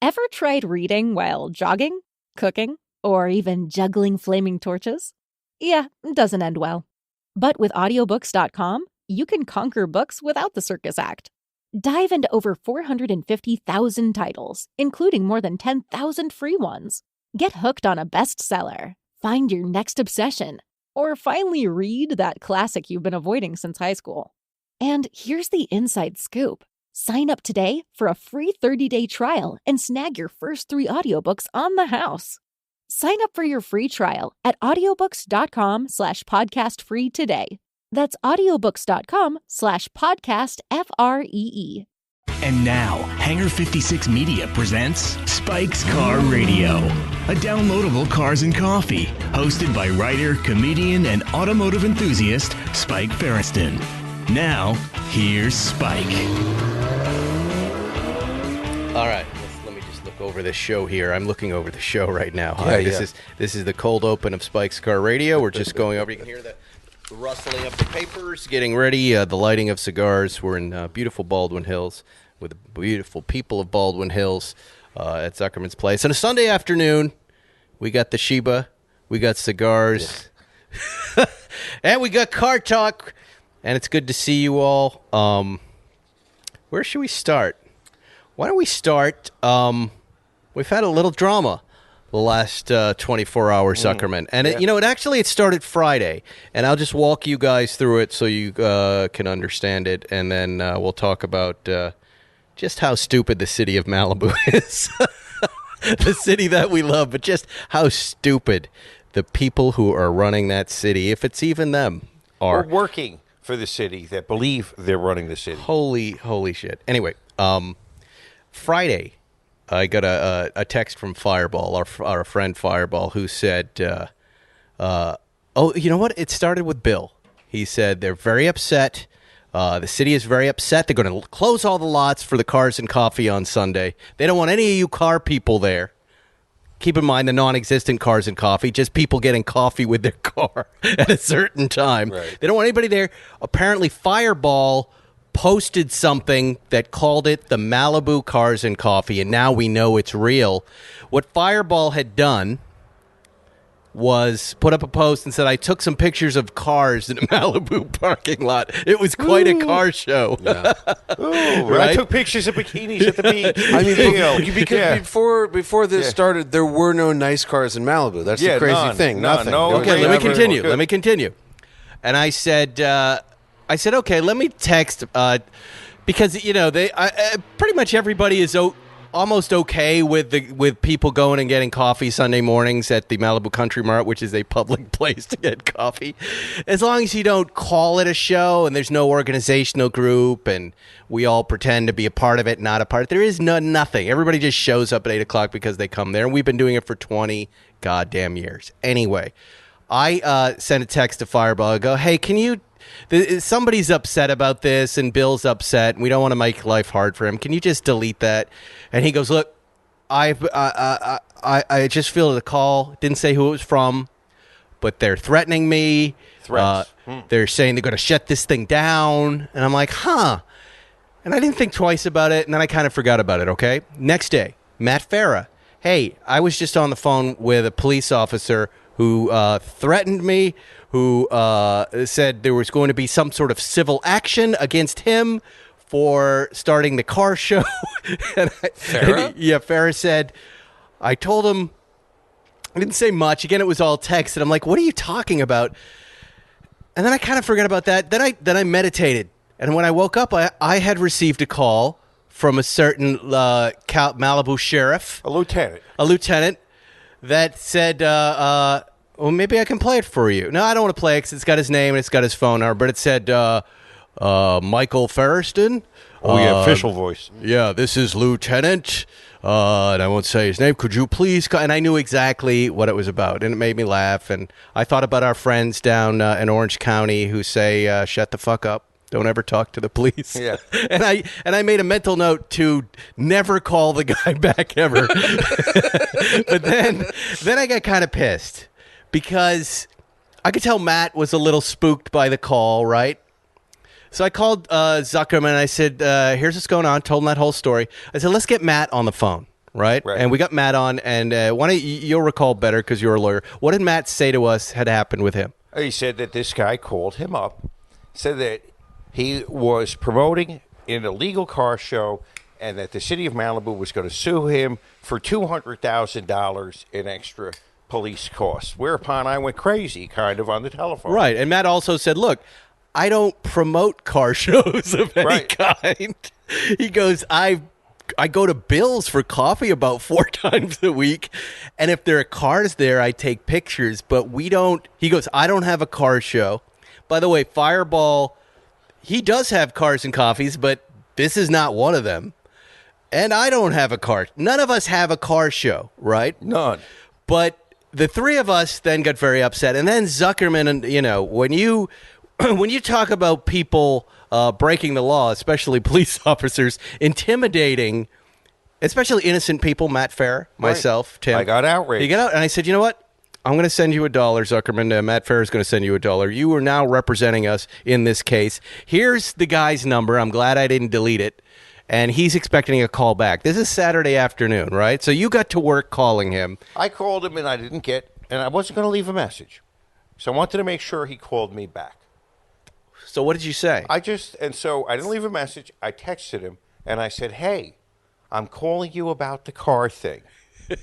Ever tried reading while jogging, cooking, or even juggling flaming torches? Yeah, it doesn't end well. But with audiobooks.com, you can conquer books without the circus act. Dive into over 450,000 titles, including more than 10,000 free ones. Get hooked on a bestseller, find your next obsession, or finally read that classic you've been avoiding since high school. And here's the inside scoop. Sign up today for a free 30-day trial and snag your first 3 audiobooks on the house. Sign up for your free trial at audiobooks.com/podcastfree today. That's audiobooks.com/podcastfree. And now, Hangar 56 Media presents Spike's Car Radio, a downloadable cars and coffee, hosted by writer, comedian, and automotive enthusiast Spike Ferriston. Now, here's Spike. All right, let me just look over this show here. I'm looking over the show right now. Hi, This is the cold open of Spike's Car Radio. We're just going over. You can hear the rustling of the papers, getting ready, the lighting of cigars. We're in beautiful Baldwin Hills with the beautiful people of Baldwin Hills at Zuckerman's place. On a Sunday afternoon, we got the Sheba, we got cigars, and we got car talk. And it's good to see you all. Where should we start? Why don't we start? We've had a little drama the last 24 hours, Zuckerman. And, it started Friday. And I'll just walk you guys through it so you can understand it. And then we'll talk about just how stupid the city of Malibu is. The city that we love, but just how stupid the people who are running that city, if it's even them, are. Or working for the city that believe they're running the city. Holy shit. Anyway, Friday, I got a text from Fireball, our friend Fireball, who said, you know what? It started with Bill. He said they're very upset. The city is very upset. They're going to close all the lots for the cars and coffee on Sunday. They don't want any of you car people there. Keep in mind the non-existent cars and coffee, just people getting coffee with their car at a certain time. Right. They don't want anybody there. Apparently, Fireball posted something that called it the Malibu Cars and Coffee, and now we know it's real. What Fireball had done was put up a post and said, I took some pictures of cars in a Malibu parking lot. It was quite a car show. Yeah. Right? I took pictures of bikinis at the beach. I mean, because before this started, there were no nice cars in Malibu. That's the crazy thing. Nothing. Okay, let me continue. And I said, okay, let me text, because, pretty much everybody is almost okay with people going and getting coffee Sunday mornings at the Malibu Country Mart, which is a public place to get coffee, as long as you don't call it a show and there's no organizational group and we all pretend to be a part of it, not a part. There is nothing. Everybody just shows up at 8 o'clock because they come there, and we've been doing it for 20 goddamn years. Anyway, I sent a text to Fireball. I go, hey, can you... somebody's upset about this, and Bill's upset, and we don't want to make life hard for him. Can you just delete that? And he goes, look, I just fielded a call. Didn't say who it was from, but they're threatening me. Threats. They're saying they're going to shut this thing down. And I'm like, huh. And I didn't think twice about it, and then I kind of forgot about it, okay? Next day, Matt Farah. Hey, I was just on the phone with a police officer who threatened me, who said there was going to be some sort of civil action against him for starting the car show. Farah? Farah said, I told him, I didn't say much. Again, it was all text. And I'm like, what are you talking about? And then I kind of forgot about that. Then I meditated. And when I woke up, I had received a call from a certain Malibu Sheriff. A lieutenant. That said, well, maybe I can play it for you. No, I don't want to play it because it's got his name and it's got his phone number, but it said, Michael Ferriston. Official voice. Yeah, this is Lieutenant, and I won't say his name. Could you please? And I knew exactly what it was about, and it made me laugh. And I thought about our friends down in Orange County who say, shut the fuck up. Don't ever talk to the police. Yeah. And I made a mental note to never call the guy back ever. But then I got kind of pissed because I could tell Matt was a little spooked by the call, right? So I called Zuckerman and I said, here's what's going on. Told him that whole story. I said, let's get Matt on the phone, right? And we got Matt on, and you'll recall better because you're a lawyer. What did Matt say to us had happened with him? He said that this guy called him up, said that he was promoting an illegal car show, and that the city of Malibu was going to sue him for $200,000 in extra police costs. Whereupon I went crazy, kind of, on the telephone. Right, and Matt also said, look, I don't promote car shows of any kind. He goes, I go to Bill's for coffee about 4 times a week, and if there are cars there, I take pictures, but we don't. He goes, I don't have a car show. By the way, Fireball, he does have cars and coffees, but this is not one of them. And I don't have a car. None of us have a car show, right? None. But the three of us then got very upset. And then Zuckerman, and when you talk about people breaking the law, especially police officers, intimidating, especially innocent people, Matt Farah, myself, Tim. I got outraged. He got out, and I said, you know what? I'm going to send you $1, Zuckerman. Matt Farah is going to send you $1. You are now representing us in this case. Here's the guy's number. I'm glad I didn't delete it. And he's expecting a call back. This is Saturday afternoon, right? So you got to work calling him. I called him, and I didn't get, and I wasn't going to leave a message. So I wanted to make sure he called me back. So what did you say? So I didn't leave a message. I texted him, and I said, hey, I'm calling you about the car thing.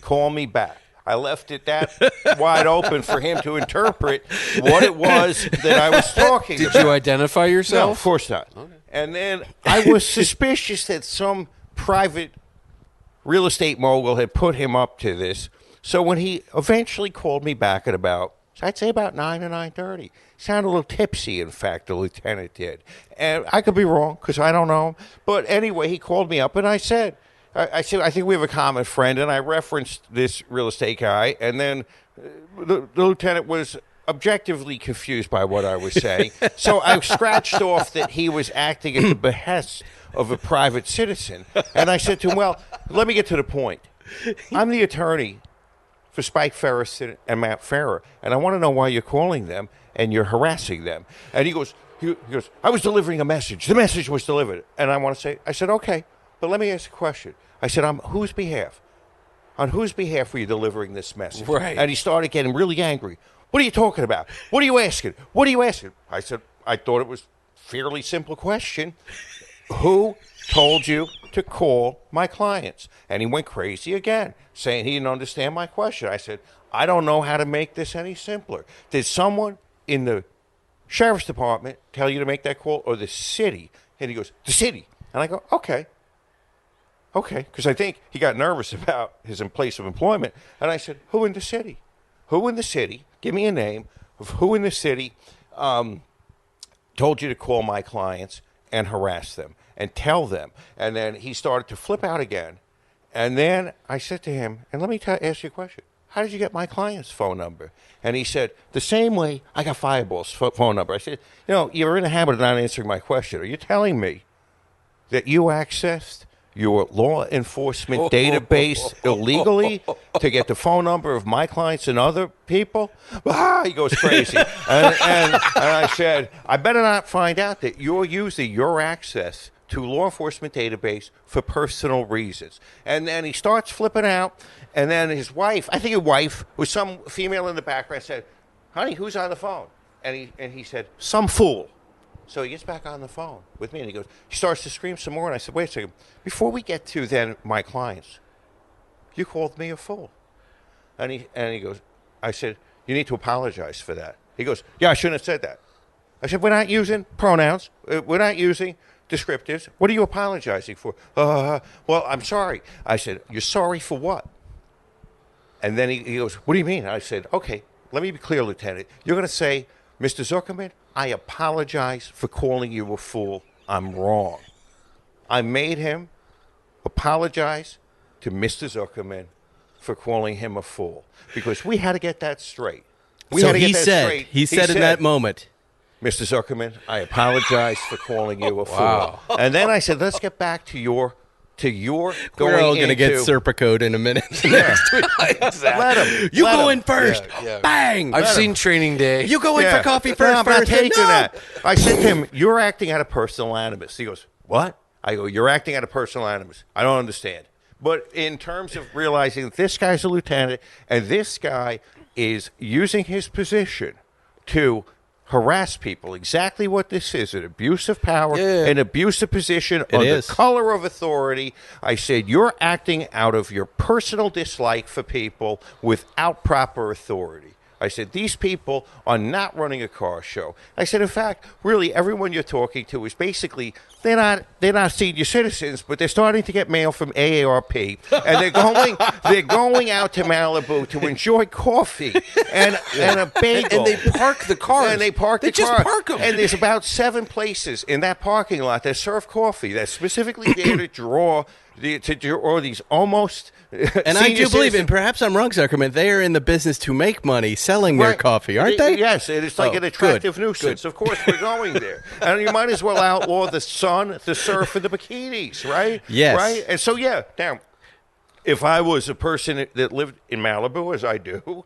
Call me back. I left it that wide open for him to interpret what it was that I was talking about. Did you identify yourself? No, of course not. Okay. And then I was suspicious that some private real estate mogul had put him up to this. So when he eventually called me back at I'd say about 9 or 9:30. Sounded a little tipsy, in fact, the lieutenant did. And I could be wrong because I don't know. But anyway, he called me up, and I said, I think we have a common friend, and I referenced this real estate guy, and then the lieutenant was objectively confused by what I was saying. So I scratched off that he was acting at the behest of a private citizen. And I said to him, well, let me get to the point. I'm the attorney for Spike Ferris and Matt Farah, and I want to know why you're calling them and you're harassing them. And he goes, I was delivering a message. The message was delivered. And I said, okay, but let me ask a question. I said, on whose behalf? On whose behalf were you delivering this message? Right. And he started getting really angry. What are you talking about? What are you asking? What are you asking? I said, I thought it was a fairly simple question. Who told you to call my clients? And he went crazy again, saying he didn't understand my question. I said, I don't know how to make this any simpler. Did someone in the sheriff's department tell you to make that call, or the city? And he goes, the city. And I go, okay. Because I think he got nervous about his place of employment. And I said, who in the city? Who in the city, give me a name of who in the city told you to call my clients and harass them and tell them. And then he started to flip out again. And then I said to him, and let me ask you a question. How did you get my client's phone number? And he said, the same way I got Fireball's phone number. I said, you're in the habit of not answering my question. Are you telling me that you accessed your law enforcement database illegally to get the phone number of my clients and other people? He goes crazy. and I said, I better not find out that you're using your access to law enforcement database for personal reasons. And then he starts flipping out, and then his wife, I think his wife, was some female in the background, said, honey, who's on the phone? And he said, some fool. So he gets back on the phone with me, and he starts to scream some more. And I said, wait a second. Before we get to then my clients, you called me a fool. And he goes, I said, you need to apologize for that. He goes, yeah, I shouldn't have said that. I said, we're not using pronouns. We're not using descriptives. What are you apologizing for? Well, I'm sorry. I said, you're sorry for what? And then he goes, what do you mean? I said, okay, let me be clear, Lieutenant. You're going to say, Mr. Zuckerman, I apologize for calling you a fool. I'm wrong. I made him apologize to Mr. Zuckerman for calling him a fool, because we had to get that straight. He said in that moment, Mr. Zuckerman, I apologize for calling you a fool. And then I said, let's get back to your we're all going to get Serpicoed in a minute. Exactly. You go in first. Yeah. Bang. I've seen Training Day. You go in for coffee first. I'm not taking that. I said to him, you're acting out of personal animus. He goes, what? I go, you're acting out of personal animus. I don't understand. But in terms of realizing that this guy's a lieutenant and this guy is using his position to harass people, exactly what this is, an abuse of power, an abuse of position the color of authority. I said, you're acting out of your personal dislike for people without proper authority. I said, these people are not running a car show. I said, in fact, really, everyone you're talking to is basically, they're not senior citizens, but they're starting to get mail from AARP, and they're going out to Malibu to enjoy coffee and a bagel. And they park the cars. And they just park them. And there's about 7 places in that parking lot that serve coffee that's specifically there to draw these almost and I do believe, and perhaps I'm wrong, Zuckerman, they are in the business to make money selling their coffee, aren't they? Yes, it's like an attractive nuisance. Good. Of course, we're going there. And you might as well outlaw the sun, the surf, and the bikinis, right? Yes. Right? And so, now, if I was a person that lived in Malibu, as I do,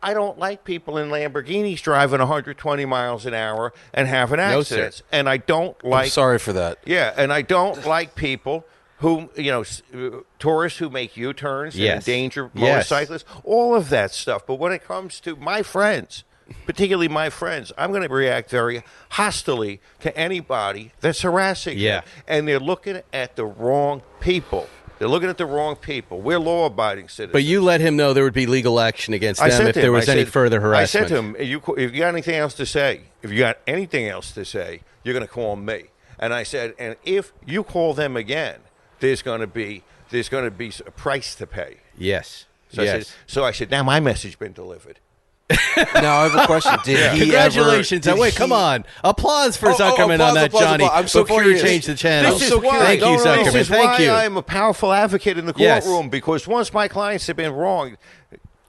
I don't like people in Lamborghinis driving 120 miles an hour and having accidents. No, and I don't like... I'm sorry for that. Yeah, and I don't like people who, tourists who make U-turns and endanger motorcyclists, all of that stuff. But when it comes to my friends, particularly my friends, I'm going to react very hostilely to anybody that's harassing them. And they're looking at the wrong people. They're looking at the wrong people. We're law-abiding citizens. But you let him know there would be legal action against them if there was any further harassment. I said to him, if you got anything else to say, you're going to call me. And I said, and if you call them again, there's going to be a price to pay. Yes. So I said, now my message been delivered. Now I have a question. Congratulations. Wait, come on. Applause for Zuckerman on that, Johnny. I'm so before curious. you change the channel. Thank you, Zuckerman. This is Thank you. why I'm a powerful advocate in the courtroom, because once my clients have been wrong,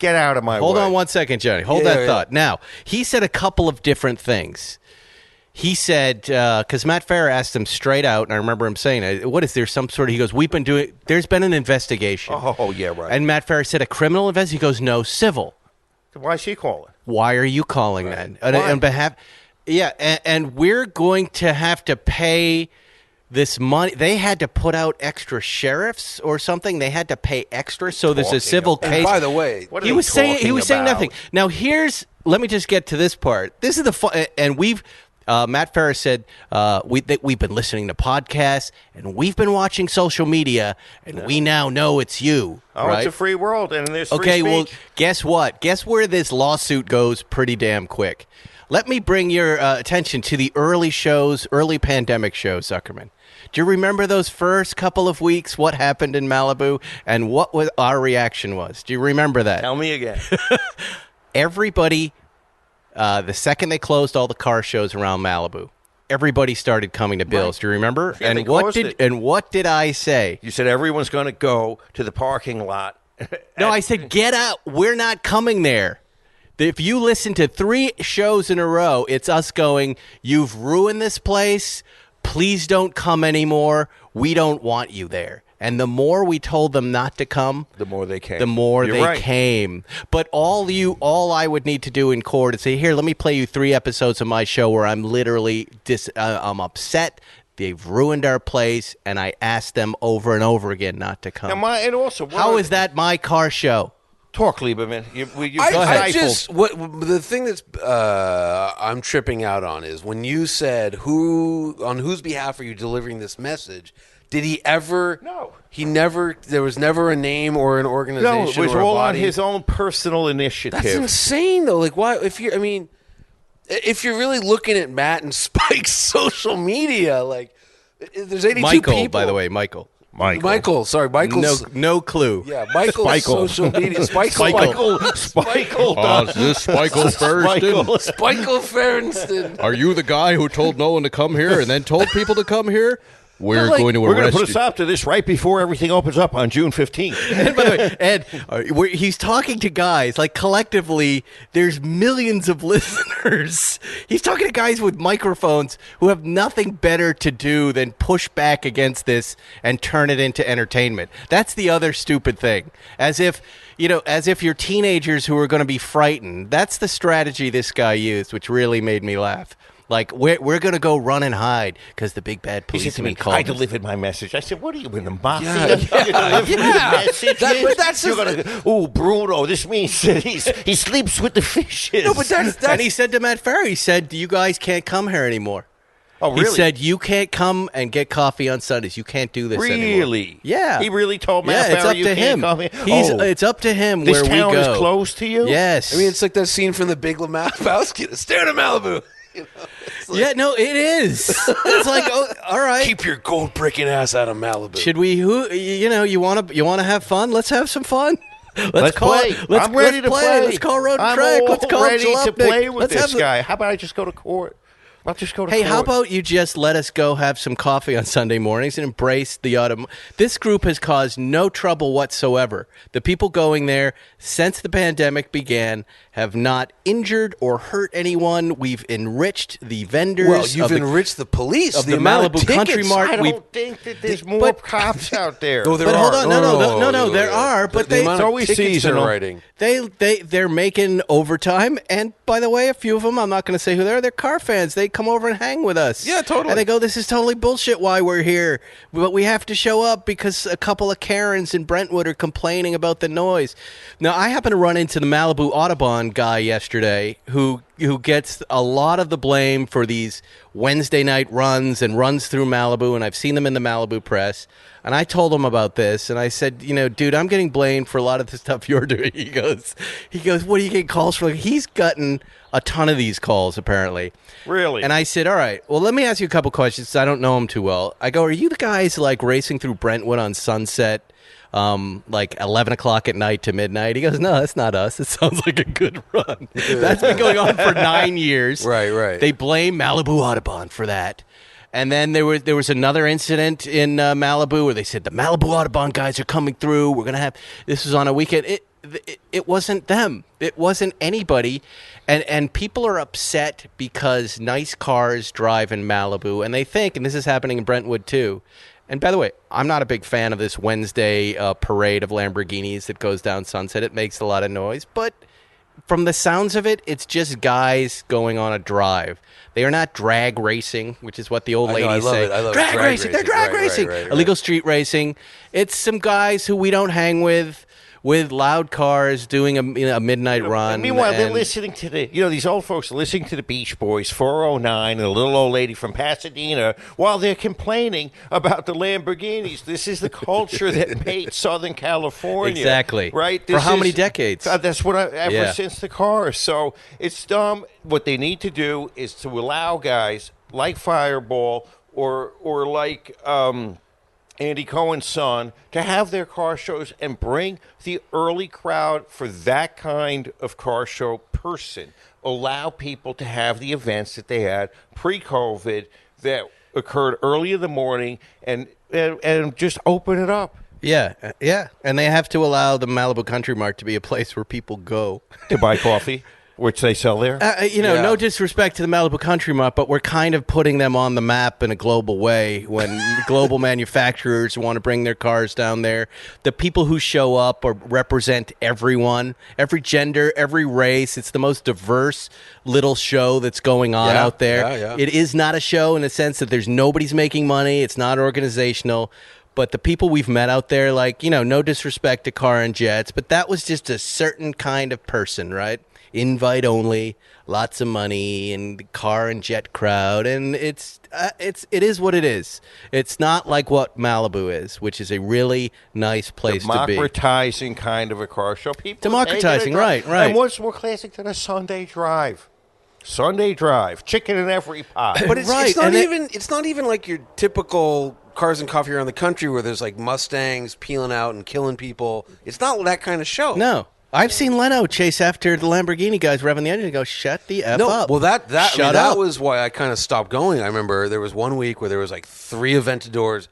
get out of my way. Hold on 1 second, Johnny. Hold that thought. Now, he said a couple of different things. He said, because Matt Farah asked him straight out, and I remember him saying, what is there some sort of, he goes, there's been an investigation. Oh, yeah, right. And Matt Farah said, a criminal investigation? He goes, no, civil. Why is he calling? Why are you calling then? On behalf, and we're going to have to pay this money. They had to put out extra sheriffs or something. They had to pay extra, so there's a civil case. And by the way, he was saying nothing. Now let me just get to this part. This is the fun, and Matt Farah said, we've been listening to podcasts, and we've been watching social media, and we now know it's you. Oh, right? It's a free world, and there's free speech. Well, guess what? Guess where this lawsuit goes pretty damn quick. Let me bring your attention to the early pandemic shows, Zuckerman. Do you remember those first couple of weeks, what happened in Malibu, and what our reaction was? Do you remember that? Tell me again. Everybody... the second they closed all the car shows around Malibu, everybody started coming to Bill's. Right. Do you remember? Yeah, and what did I say? You said everyone's going to go to the parking lot. No, I said get out. We're not coming there. If you listen to 3 shows in a row, it's us going, you've ruined this place. Please don't come anymore. We don't want you there. And the more we told them not to come, the more they came. Came. But all I would need to do in court is say, here, let me play you 3 episodes of my show where I'm literally I'm upset. They've ruined our place, and I asked them over and over again not to come. How is that my car show? Talk, Lieberman. The thing that's I'm tripping out on is when you said on whose behalf are you delivering this message? Did he ever? No. He never. There was never a name or an organization. No, it was all on his own personal initiative. That's insane, though. Like, why? If you're really looking at Matt and Spike's social media, like, there's 82 Michael, people. by the way, Michael. Sorry, Michael's no clue. Yeah, Michael's social media. Spikel. Is this Spikel Ferriston? Spikel Ferriston. Are you the guy who told no one to come here and then told people to come here? We're going to put a stop to this right before everything opens up on June 15th. And by the way, Ed, he's talking to guys, like collectively, there's millions of listeners. He's talking to guys with microphones who have nothing better to do than push back against this and turn it into entertainment. That's the other stupid thing. As if you're teenagers who are going to be frightened. That's the strategy this guy used, which really made me laugh. Like, we're going to go run and hide because the big bad He said to me, policeman called I us. delivered my message. I said, what are you in the mafia? Yeah. You delivered the message? That's You're gonna, oh, Bruno, this means that he sleeps with the fishes. No, but that's And he said to Matt Farah, he said, you guys can't come here anymore. Oh, really? He said, you can't come and get coffee on Sundays. You can't do this anymore. Really? Yeah. He really told Matt Yeah, it's Farah up you to can't him. come here? It's up to him This where we town go. is close to you? Yes. I mean, it's like that scene from The Big Lebowski, Staring at Malibu. You know, it's like, yeah, no, it is. It's like, oh, all right. keep your gold breaking ass out of Malibu. Should we? You want to have fun? Let's have some fun. Let's play. I'm ready to play. Let's call Road I'm Track. all Let's call ready to Jalopnik. play with Let's this have the- guy. How about I just go to court? I'll just go to Hey, court. how about you just let us go have some coffee on Sunday mornings and embrace the autumn? This group has caused no trouble whatsoever. The people going there since the pandemic began have not injured or hurt anyone. We've enriched the vendors. Well, you've enriched the police of the amount of Malibu Country tickets. Mart. I We've- don't think that there's more but- cops out there. No, there But are. hold on, no, there are, but the they- amount It's of always tickets seasonal. they're writing. They're making overtime, and by the way, a few of them, I'm not going to say who they are, they're car fans. They come over and hang with us. Yeah, totally. And they go, this is totally bullshit why we're here, but we have to show up because a couple of Karens in Brentwood are complaining about the noise. Now, I happened to run into the Malibu Audubon guy yesterday who gets a lot of the blame for these Wednesday night runs and runs through Malibu, and I've seen them in the Malibu press. And I told him about this, and I said, dude, I'm getting blamed for a lot of the stuff you're doing. He goes, what do you get calls for? He's gotten a ton of these calls, apparently. Really? And I said, all right, well, let me ask you a couple questions. I don't know him too well. I go, are you the guys like racing through Brentwood on Sunset, like 11 o'clock at night to midnight? He goes, no, that's not us. It sounds like a good run. That's been going on for 9 years. Right. They blame Malibu Audubon for that. And then there was another incident in Malibu where they said the Malibu Audubon guys are coming through. We're gonna have this was on a weekend. It wasn't them. It wasn't anybody, and people are upset because nice cars drive in Malibu, and they think, and this is happening in Brentwood too. And by the way, I'm not a big fan of this Wednesday parade of Lamborghinis that goes down Sunset. It makes a lot of noise, but from the sounds of it, it's just guys going on a drive. They are not drag racing, which is what the old ladies say. I love it. Drag racing. They're drag Right, racing. right. Illegal street racing. It's some guys who we don't hang with loud cars doing a midnight run. Meanwhile, they're and- listening to these old folks are listening to the Beach Boys, 409, and a little old lady from Pasadena, while they're complaining about the Lamborghinis. This is the culture that made Southern California. Exactly. Right? For how many decades? That's what ever Yeah. since the cars. So it's dumb. What they need to do is to allow guys like Fireball or like Andy Cohen's son to have their car shows and bring the early crowd for that kind of car show person. Allow people to have the events that they had pre-COVID that occurred early in the morning and just open it up. Yeah. And they have to allow the Malibu Country Mart to be a place where people go. To buy coffee, which they sell there. No disrespect to the Malibu Country Mart, but we're kind of putting them on the map in a global way when global manufacturers want to bring their cars down there. The people who show up or represent everyone, every gender, every race. It's the most diverse little show that's going on out there. Yeah. It is not a show in the sense that there's nobody's making money. It's not organizational. But the people we've met out there, no disrespect to Car and Jets, but that was just a certain kind of person, right? Invite only, lots of money, and the car and jet crowd, and it is what it is. It's not like what Malibu is, which is a really nice place to be. Democratizing kind of a car show. People Democratizing, taking a drive. right. And what's more classic than a Sunday drive? Sunday drive, chicken in every pot. But it's Right, not and it's not even like your typical cars and coffee around the country where there's like Mustangs peeling out and killing people. It's not that kind of show. No. I've seen Leno chase after the Lamborghini guys revving the engine and go, shut the F up. Well, that Shut up. was why I kind of stopped going. I remember there was one week where there was like 3 Aventadors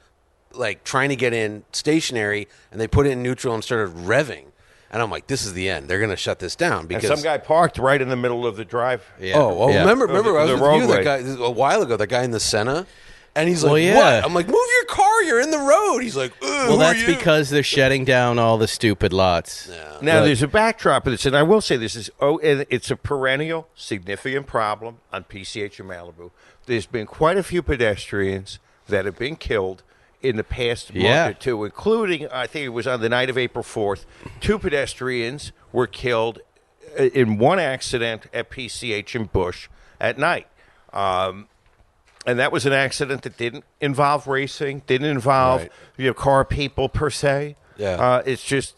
like trying to get in stationary, and they put it in neutral and started revving. And I'm like, this is the end. They're going to shut this down because And some guy parked right in the middle of the drive. Yeah. Oh, Yeah. remember, I was The with you, roadway. that guy a while ago. That guy in the Senna, and he's Well, like, yeah. "What?" I'm like, "Move your car, You're in the road. He's like, well, that's because they're shutting down all the stupid lots. Yeah. Now, there's a backdrop of this, and I will say this is, and it's a perennial, significant problem on PCH in Malibu. There's been quite a few pedestrians that have been killed in the past month or two, including, I think it was on the night of April 4th, 2 pedestrians were killed in one accident at PCH in Bush at night. And that was an accident that didn't involve racing, didn't involve car people per se. Yeah. It's just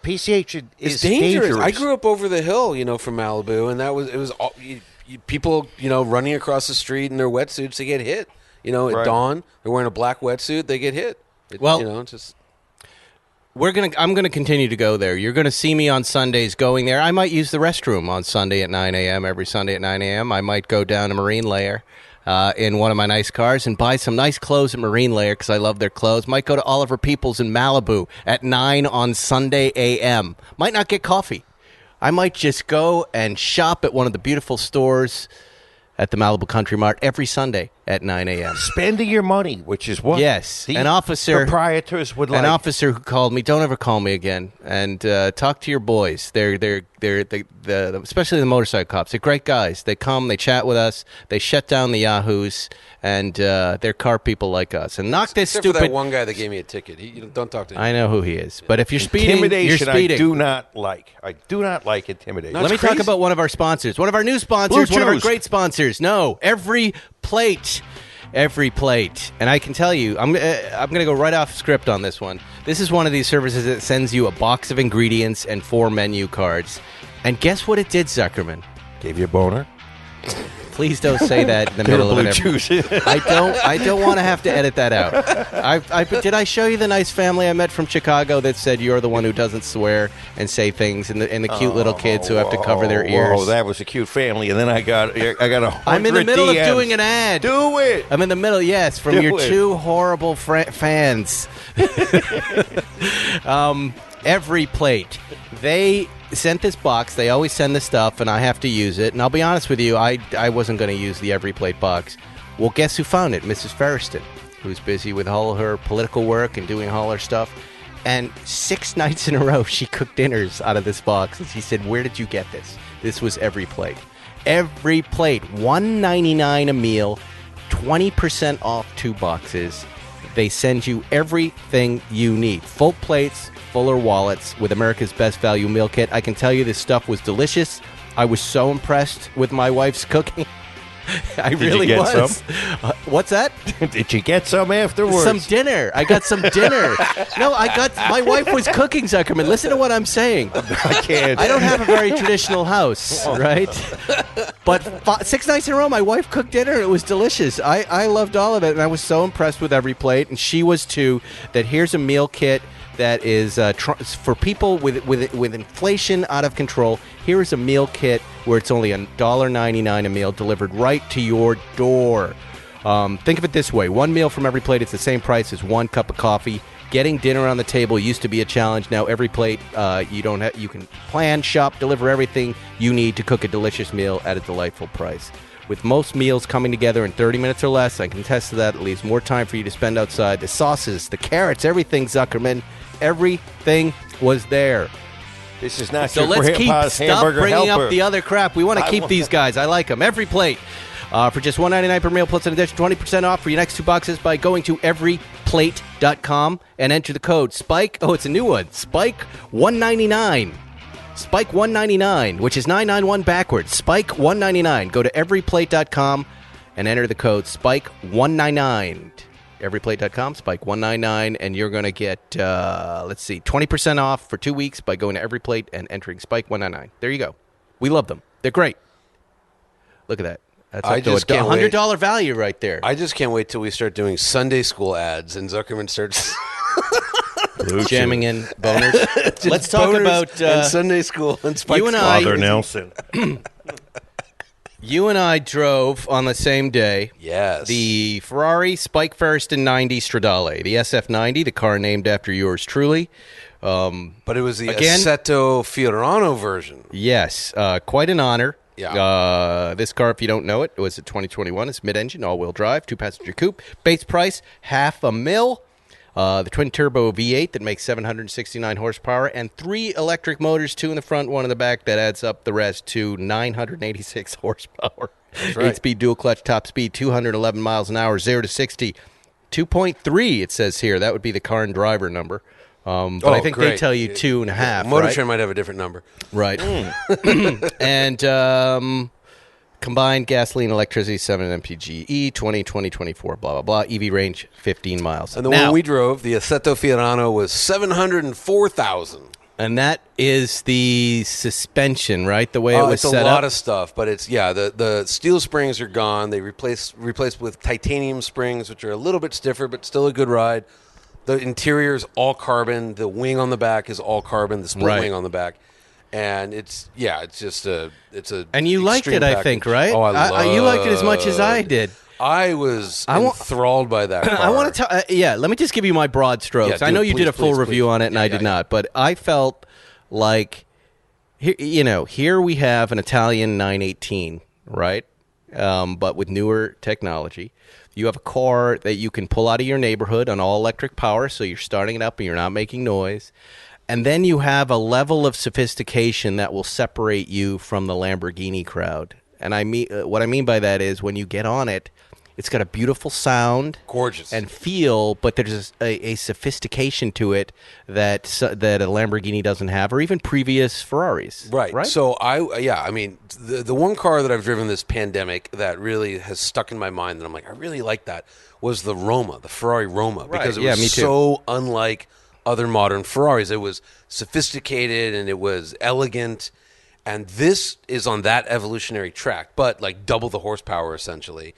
PCH is dangerous. I grew up over the hill, from Malibu, and it was all, people, running across the street in their wetsuits, they get hit. At dawn, they're wearing a black wetsuit, they get hit. I'm gonna continue to go there. You're gonna see me on Sundays going there. I might use the restroom on Sunday at 9 a.m. every Sunday at 9 a.m. I might go down to Marine Layer in one of my nice cars and buy some nice clothes at Marine Layer because I love their clothes. Might go to Oliver Peoples in Malibu at 9 on Sunday a.m. Might not get coffee. I might just go and shop at one of the beautiful stores at the Malibu Country Mart every Sunday at 9 a.m. Spending your money, which is what an officer proprietors would like. An officer who called me, don't ever call me again, and talk to your boys. They're especially the motorcycle cops. They're great guys. They come, they chat with us, they shut down the yahoos, and they're car people like us. And knock this Except stupid. For that one guy that gave me a ticket. Don't talk to him. I know who he is, but if you're speeding, you're speeding. I do not like intimidation. Let me talk about one of our sponsors, one of our new sponsors, one of our great sponsors. No, Every Plate. And I can tell you, I'm going to go right off script on this one. This is one of these services that sends you a box of ingredients and 4 menu cards. And guess what it did, Zuckerman? Gave you a boner? Please don't say that in the middle of it. I don't want to have to edit that out. Did I show you the nice family I met from Chicago that said you're the one who doesn't swear and say things, and the cute little kids who have to cover their ears? Oh, that was a cute family, and then I got 100 I'm in the middle DMs. of doing an ad. Do it. I'm in the middle, yes, from your 2 horrible fans. Every Plate. They sent this box. They always send this stuff, and I have to use it. And I'll be honest with you, I wasn't going to use the Every Plate box. Well, guess who found it? Mrs. Ferriston, who's busy with all her political work and doing all her stuff. And 6 nights in a row, she cooked dinners out of this box. And she said, where did you get this? This was Every Plate. Every Plate, $1.99 a meal, 20% off 2 boxes. They send you everything you need. Full plates, fuller wallets with America's Best Value Meal Kit. I can tell you this stuff was delicious. I was so impressed with my wife's cooking. I really was. What's that? Did you get some afterwards? Some dinner. I got some dinner. No, my wife was cooking, Zuckerman. Listen to what I'm saying. I can't. I don't have a very traditional house, right? But 6 nights in a row, my wife cooked dinner, and it was delicious. I loved all of it, and I was so impressed with Every Plate, and she was too, that here's a meal kit that is for people with inflation out of control. Here is a meal kit where it's only $1.99 a meal delivered right to your door. Think of it this way. 1 meal from Every Plate, it's the same price as 1 cup of coffee. Getting dinner on the table used to be a challenge. Now Every Plate, you can plan, shop, deliver everything you need to cook a delicious meal at a delightful price. With most meals coming together in 30 minutes or less, I can attest to that. It leaves more time for you to spend outside. The sauces, the carrots, everything, Zuckerman, everything was there. This is not so your let's grandpa's stop hamburger bringing helper. up the other crap. We want to keep these guys. I like them. Every Plate. For just $1.99 per meal plus an additional 20% off for your next 2 boxes by going to everyplate.com and enter the code SPIKE. Oh, it's a new one. SPIKE199. Spike $1.99, which is 991 backwards. Spike $1.99. Go to everyplate.com and enter the code SPIKE199. Everyplate.com, Spike $1.99, and you're going to get 20% off for 2 weeks by going to Everyplate and entering Spike $1.99. There you go. We love them. They're great. Look at that. That's up to a $100 value right there. I just can't wait till we start doing Sunday school ads and Zuckerman starts jamming in boners. Let's talk about Sunday school and Spike. You and Father Nelson. You and I drove on the same day. Yes. The Ferrari Spike Ferriston 90 Stradale, the SF90, the car named after yours truly. But it was the Assetto Fiorano version. Yes, quite an honor. Yeah. This car, if you don't know it, was a 2021. It's mid-engine, all-wheel drive, 2-passenger coupe. Base price, $500,000. The twin-turbo V8 that makes 769 horsepower, and 3 electric motors, 2 in the front, 1 in the back, that adds up the rest to 986 horsepower. That's right. 8-speed dual-clutch, top speed, 211 miles an hour, 0 to 60. 2.3, it says here. That would be the car and driver number. But I think they tell you 2.5. Motor Trend might have a different number. Right. And combined gasoline, electricity, 7 mpge, 2024, blah, blah, blah. EV range, 15 miles. And the one we drove, the Assetto Fiorano, was 704,000. And that is the suspension, right? The way it was set up? It's a lot of stuff, but it's, the steel springs are gone. They replaced with titanium springs, which are a little bit stiffer, but still a good ride. The interior is all carbon. The wing on the back is all carbon, the split wing on the back. And it's just it's a. And you liked it, package. I think, right? Oh, you liked it as much as I did. I was enthralled by that car. I want to tell. Let me just give you my broad strokes. I know you did a full review on it, and I did not. But I felt like, here we have an Italian 918, right? But with newer technology. You have a car that you can pull out of your neighborhood on all electric power, so you're starting it up and you're not making noise. And then you have a level of sophistication that will separate you from the Lamborghini crowd. And what I mean by that is when you get on it, it's got a beautiful sound, gorgeous, and feel, but there's a sophistication to it that a Lamborghini doesn't have, or even previous Ferraris. Right. So the one car that I've driven this pandemic that really has stuck in my mind that I'm like, I really like that, was the Roma, the Ferrari Roma, because it was so unlike other modern Ferraris. It was sophisticated and it was elegant, and this is on that evolutionary track, but like double the horsepower essentially.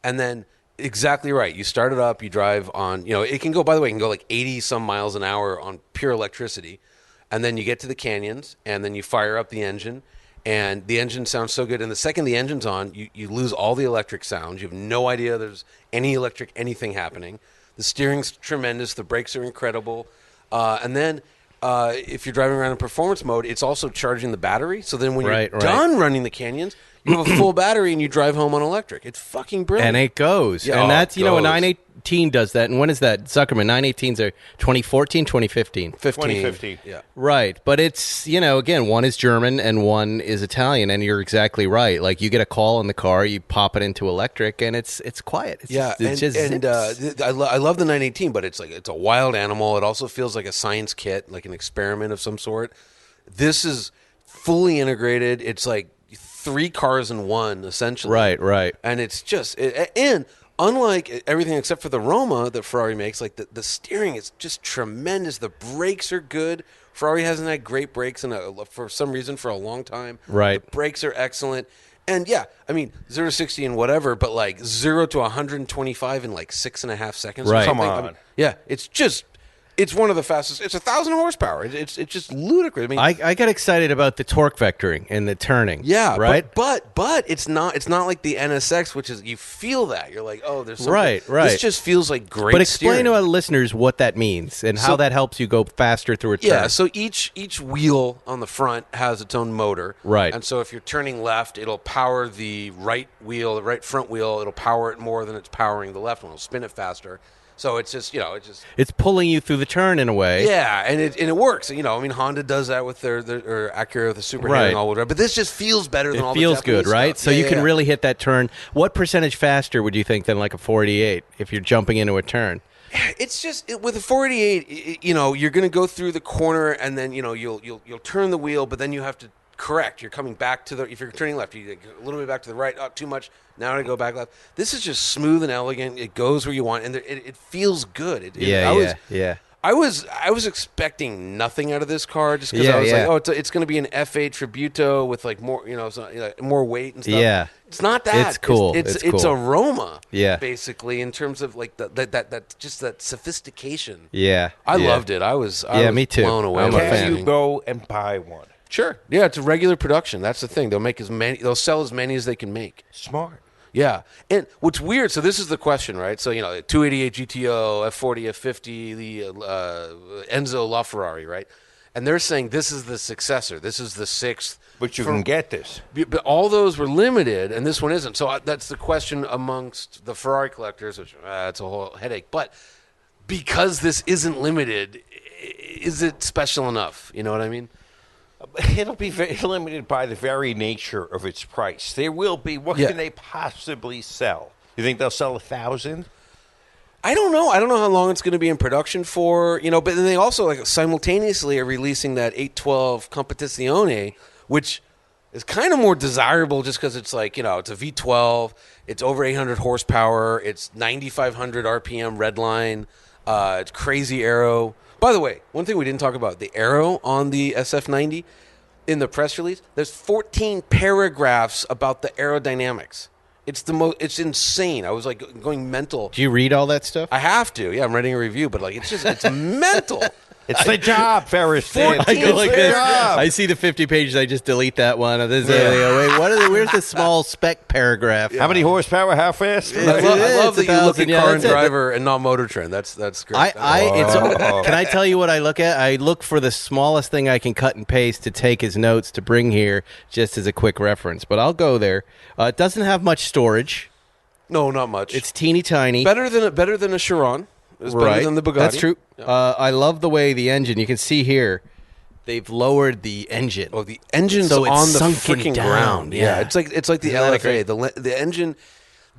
And then, exactly right, you start it up, you drive on, it can go like 80 some miles an hour on pure electricity. And then you get to the canyons, and then you fire up the engine, and the engine sounds so good. And the second the engine's on, you lose all the electric sounds. You have no idea there's any anything happening. The steering's tremendous. The brakes are incredible. And then if you're driving around in performance mode, it's also charging the battery. So then when you're done running the canyons, you have a full battery and you drive home on electric. It's fucking brilliant. And it goes. Yeah, and that's, a 918 does that. And when is that? Zuckerman, 918s are 2014, 2015? 2015. Yeah. Right. But it's, again, one is German and one is Italian. And you're exactly right. Like, you get a call in the car, you pop it into electric, and it's quiet. I love the 918, but it's a wild animal. It also feels like a science kit, like an experiment of some sort. This is fully integrated. It's like 3 cars in one, essentially. Right. And it's just, and unlike everything except for the Roma that Ferrari makes, like the steering is just tremendous. The brakes are good. Ferrari hasn't had great brakes for some reason for a long time. Right. The brakes are excellent. And 0 to 60 and whatever, but like 0 to 125 in like 6.5 seconds. Right. Or something. Come on. It's one of the fastest. It's 1,000 horsepower. It's just ludicrous. I got excited about the torque vectoring and the turning. Yeah, right. But it's not like the NSX, which is you feel that you're like, oh, there's something. Right. This just feels like great. But explain steering. to our listeners what that means and how that helps you go faster through a turn. Yeah. So each wheel on the front has its own motor. Right. And so if you're turning left, it'll power the right wheel, the right front wheel. It'll power it more than it's powering the left one. It'll spin it faster. So it's just, it's pulling you through the turn in a way. Yeah, and it works. Honda does that with their Acura with the Super Handling all-wheel drive, but this just feels better than all the Japanese stuff. It feels good, right? So you can really hit that turn. What percentage faster would you think than like a 488 if you're jumping into a turn? It's just with a 488, you're going to go through the corner and then you'll turn the wheel, but then you have to correct. You're coming back to if you're turning left, you get a little bit back to the right. Oh, too much. Now I go back left. This is just smooth and elegant. It goes where you want, and it feels good. I was expecting nothing out of this car just because I was like, oh, it's going to be an F8 Tributo with like more, more weight and stuff. Yeah, it's not that. It's cool. It's a Roma. Yeah, basically in terms of like that just that sophistication. Yeah, I loved it. I was me too. Blown away. I'm a fan. Can you go and buy one? Sure. Yeah, it's a regular production. That's the thing. They'll sell as many as they can make. Smart. Yeah. And what's weird, so this is the question, right? So, 288 GTO, F40, F50, the Enzo LaFerrari, right? And they're saying this is the successor. This is the 6th. But you can get this. But all those were limited, and this one isn't. So that's the question amongst the Ferrari collectors, which it's a whole headache. But because this isn't limited, is it special enough? You know what I mean? It'll be limited by the very nature of its price. There will be. What can they possibly sell? You think they'll sell 1,000? I don't know. I don't know how long it's going to be in production for. But then they also simultaneously are releasing that 812 Competizione, which is kind of more desirable just because it's it's a V12. It's over 800 horsepower. It's 9,500 RPM redline. It's crazy aero. By the way, one thing we didn't talk about, the aero on the SF90 in the press release, there's 14 paragraphs about the aerodynamics. It's insane. I was going mental. Do you read all that stuff? I have to. Yeah, I'm writing a review, but it's mental. It's the job, Ferris. I go like this. I see the 50 pages. I just delete that one. Wait, where's the small spec paragraph? How many horsepower? How fast? I love that you look at Car and Driver and not Motor Trend. That's great. Can I tell you what I look at? I look for the smallest thing I can cut and paste to take as notes to bring here, just as a quick reference. But I'll go there. It doesn't have much storage. No, not much. It's teeny tiny. Better than a Chiron. It's better than the Bugatti. That's true. Yeah. I love the way the engine, you can see here, they've lowered the engine. Oh, the engine's so on the sunken freaking down. ground. Yeah, it's like the LFA. The engine,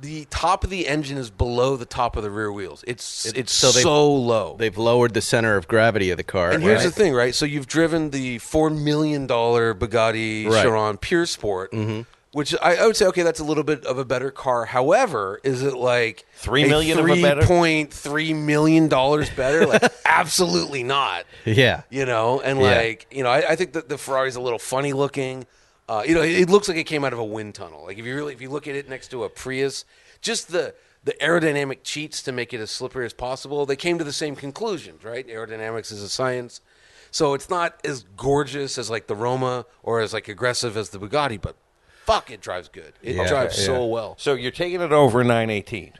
the top of the engine is below the top of the rear wheels. It's so low. They've lowered the center of gravity of the car. And here's the thing, right? So you've driven the $4 million Bugatti Chiron Pure Sport. Mm-hmm. Which I would say, okay, that's a little bit of a better car. However, is it like $3 million of a better? $3.3 million better? Absolutely not. Yeah. I think that the Ferrari's a little funny looking. It looks like it came out of a wind tunnel. Like if you look at it next to a Prius, just the aerodynamic cheats to make it as slippery as possible, they came to the same conclusions, right? Aerodynamics is a science. So it's not as gorgeous as like the Roma or as like aggressive as the Bugatti, but fuck, it drives good. It drives so well. So you're taking it over 918?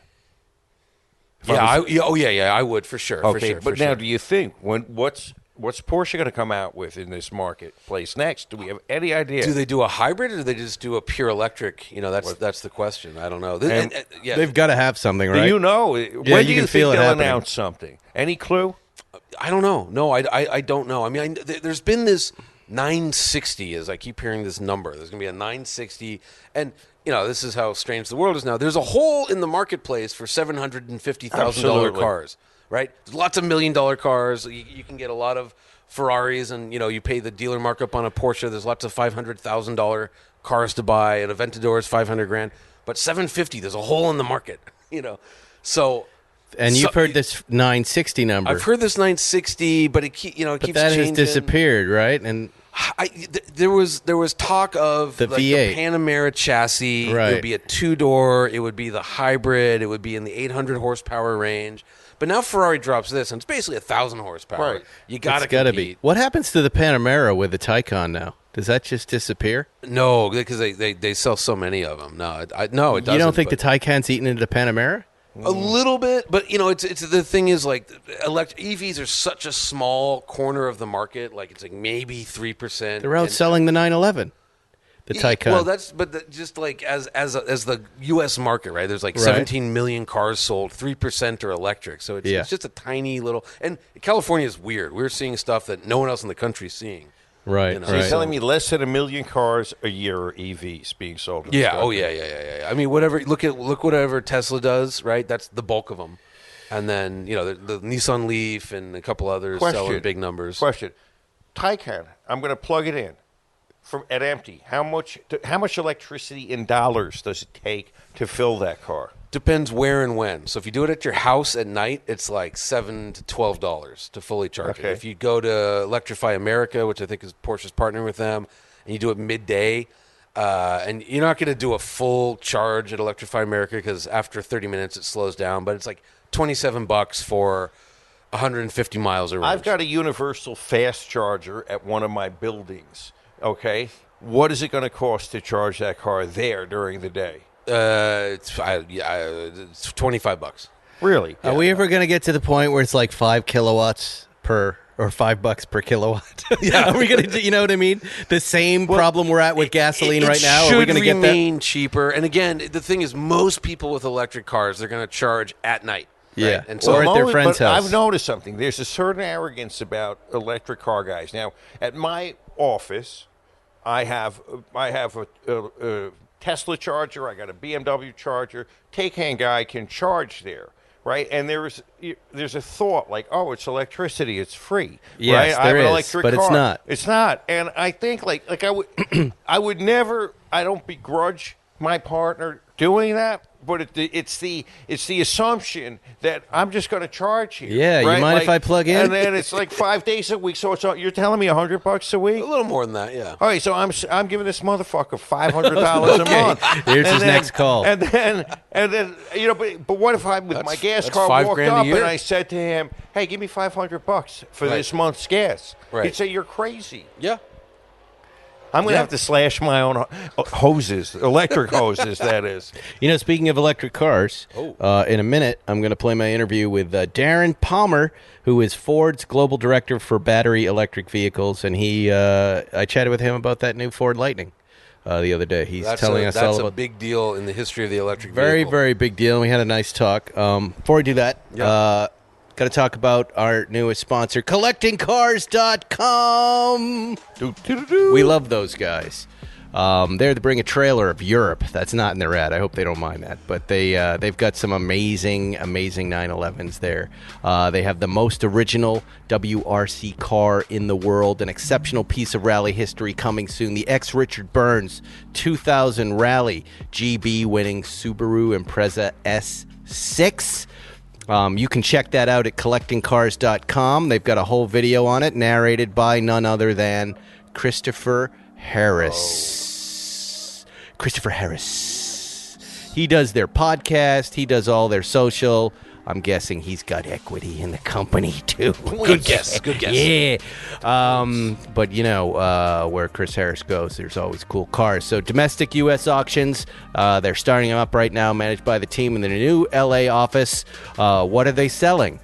I would for sure. Okay, for sure, but now do you think what's Porsche going to come out with in this marketplace next? Do we have any idea? Do they do a hybrid or do they just do a pure electric? That's the question. I don't know. They've got to have something, right? Do you know? When do you think they'll announce something? Any clue? I don't know. No, I don't know. I mean, there's been this 960, as I keep hearing this number. There's going to be a 960, and this is how strange the world is now. There's a hole in the marketplace for $750,000 cars, right? There's lots of $1 million cars. You can get a lot of Ferraris, and you pay the dealer markup on a Porsche. There's lots of $500,000 cars to buy, and Aventador is $500,000. But 750, there's a hole in the market, So. And you've heard this 960 number. I've heard this 960, but it keeps changing. But that has disappeared, right? And there was talk of the V8, the Panamera chassis. Right. It would be a two-door. It would be the hybrid. It would be in the 800 horsepower range. But now Ferrari drops this, and it's basically 1,000 horsepower. Right. You got to be. What happens to the Panamera with the Taycan now? Does that just disappear? No, because they sell so many of them. No, it doesn't. You don't think the Taycan's eaten into the Panamera? A little bit, but it's the thing is like EVs are such a small corner of the market. Like it's like maybe 3%. They're outselling the 911, the Taycan. Well, just like as the U.S. market, right? There's like 17 million cars sold. 3% are electric, so it's just a tiny little. And California is weird. We're seeing stuff that no one else in the country is seeing. Right. So you're telling me less than 1 million cars a year are EVs being sold? Yeah. Oh, yeah. I mean, look whatever Tesla does, right? That's the bulk of them. And then the Nissan Leaf and a couple others selling big numbers. Question: Taycan, I'm going to plug it in at empty. How much electricity in dollars does it take to fill that car? Depends where and when. So if you do it at your house at night, it's like $7 to $12 to fully charge it. If you go to Electrify America, which I think is Porsche's partnering with them, and you do it midday, and you're not going to do a full charge at Electrify America because after 30 minutes it slows down, but it's like $27 for 150 miles of range. I've got a universal fast charger at one of my buildings. Okay, what is it going to cost to charge that car there during the day? It's $25. Really? Are we ever going to get to the point where it's like 5 kilowatts per or $5 per kilowatt? Yeah. Are we going to? You know what I mean? The same problem we're at with gasoline right now. Are we going to get that? Remain cheaper. And again, the thing is, most people with electric cars, they're going to charge at night. Yeah, And or at their friend's house. I've noticed something. There's a certain arrogance about electric car guys. Now, at my office, I have a Tesla charger. I got a BMW charger. Take-hand guy can charge there, right? And there's a thought like, oh, it's electricity, it's free. Yes, right? there I have an is, electric but car. it's not. It's not. And I think like I would I would never. I don't begrudge my partner doing that. But it's the assumption that I'm just going to charge you. Yeah, right? you mind if I plug in? And then it's like 5 days a week. So you're telling me $100 a week? A little more than that, yeah. All right, so I'm giving this motherfucker $500 a month. Here's his next call. And then but what if I with my gas car walked $5,000 a up year. and I said to him, "Hey, give me $500 for this month's gas"? Right. He'd say, "You're crazy." Yeah. I'm going to have to slash my own hoses, electric hoses, that is. Speaking of electric cars, in a minute, I'm going to play my interview with Darren Palmer, who is Ford's global director for battery electric vehicles, and I chatted with him about that new Ford Lightning the other day. He's telling us all about... That's a big deal in the history of the electric very, vehicle. very big deal, and we had a nice talk. Before we do that... Yeah. Got to talk about our newest sponsor, CollectingCars.com. We love those guys. They're to bring a trailer of Europe. That's not in their ad. I hope they don't mind that. But they've got some amazing 911s there. They have the most original WRC car in the world, an exceptional piece of rally history coming soon. The ex-Richard Burns 2000 Rally GB winning Subaru Impreza S6. You can check that out at collectingcars.com. They've got a whole video on it, narrated by none other than Christopher Harris. Christopher Harris. He does their podcast. He does all their social. I'm guessing he's got equity in the company, too. Good guess. Good guess. Yeah. But, where Chris Harris goes, there's always cool cars. So domestic U.S. auctions, they're starting them up right now, managed by the team in the new L.A. office. What are they selling?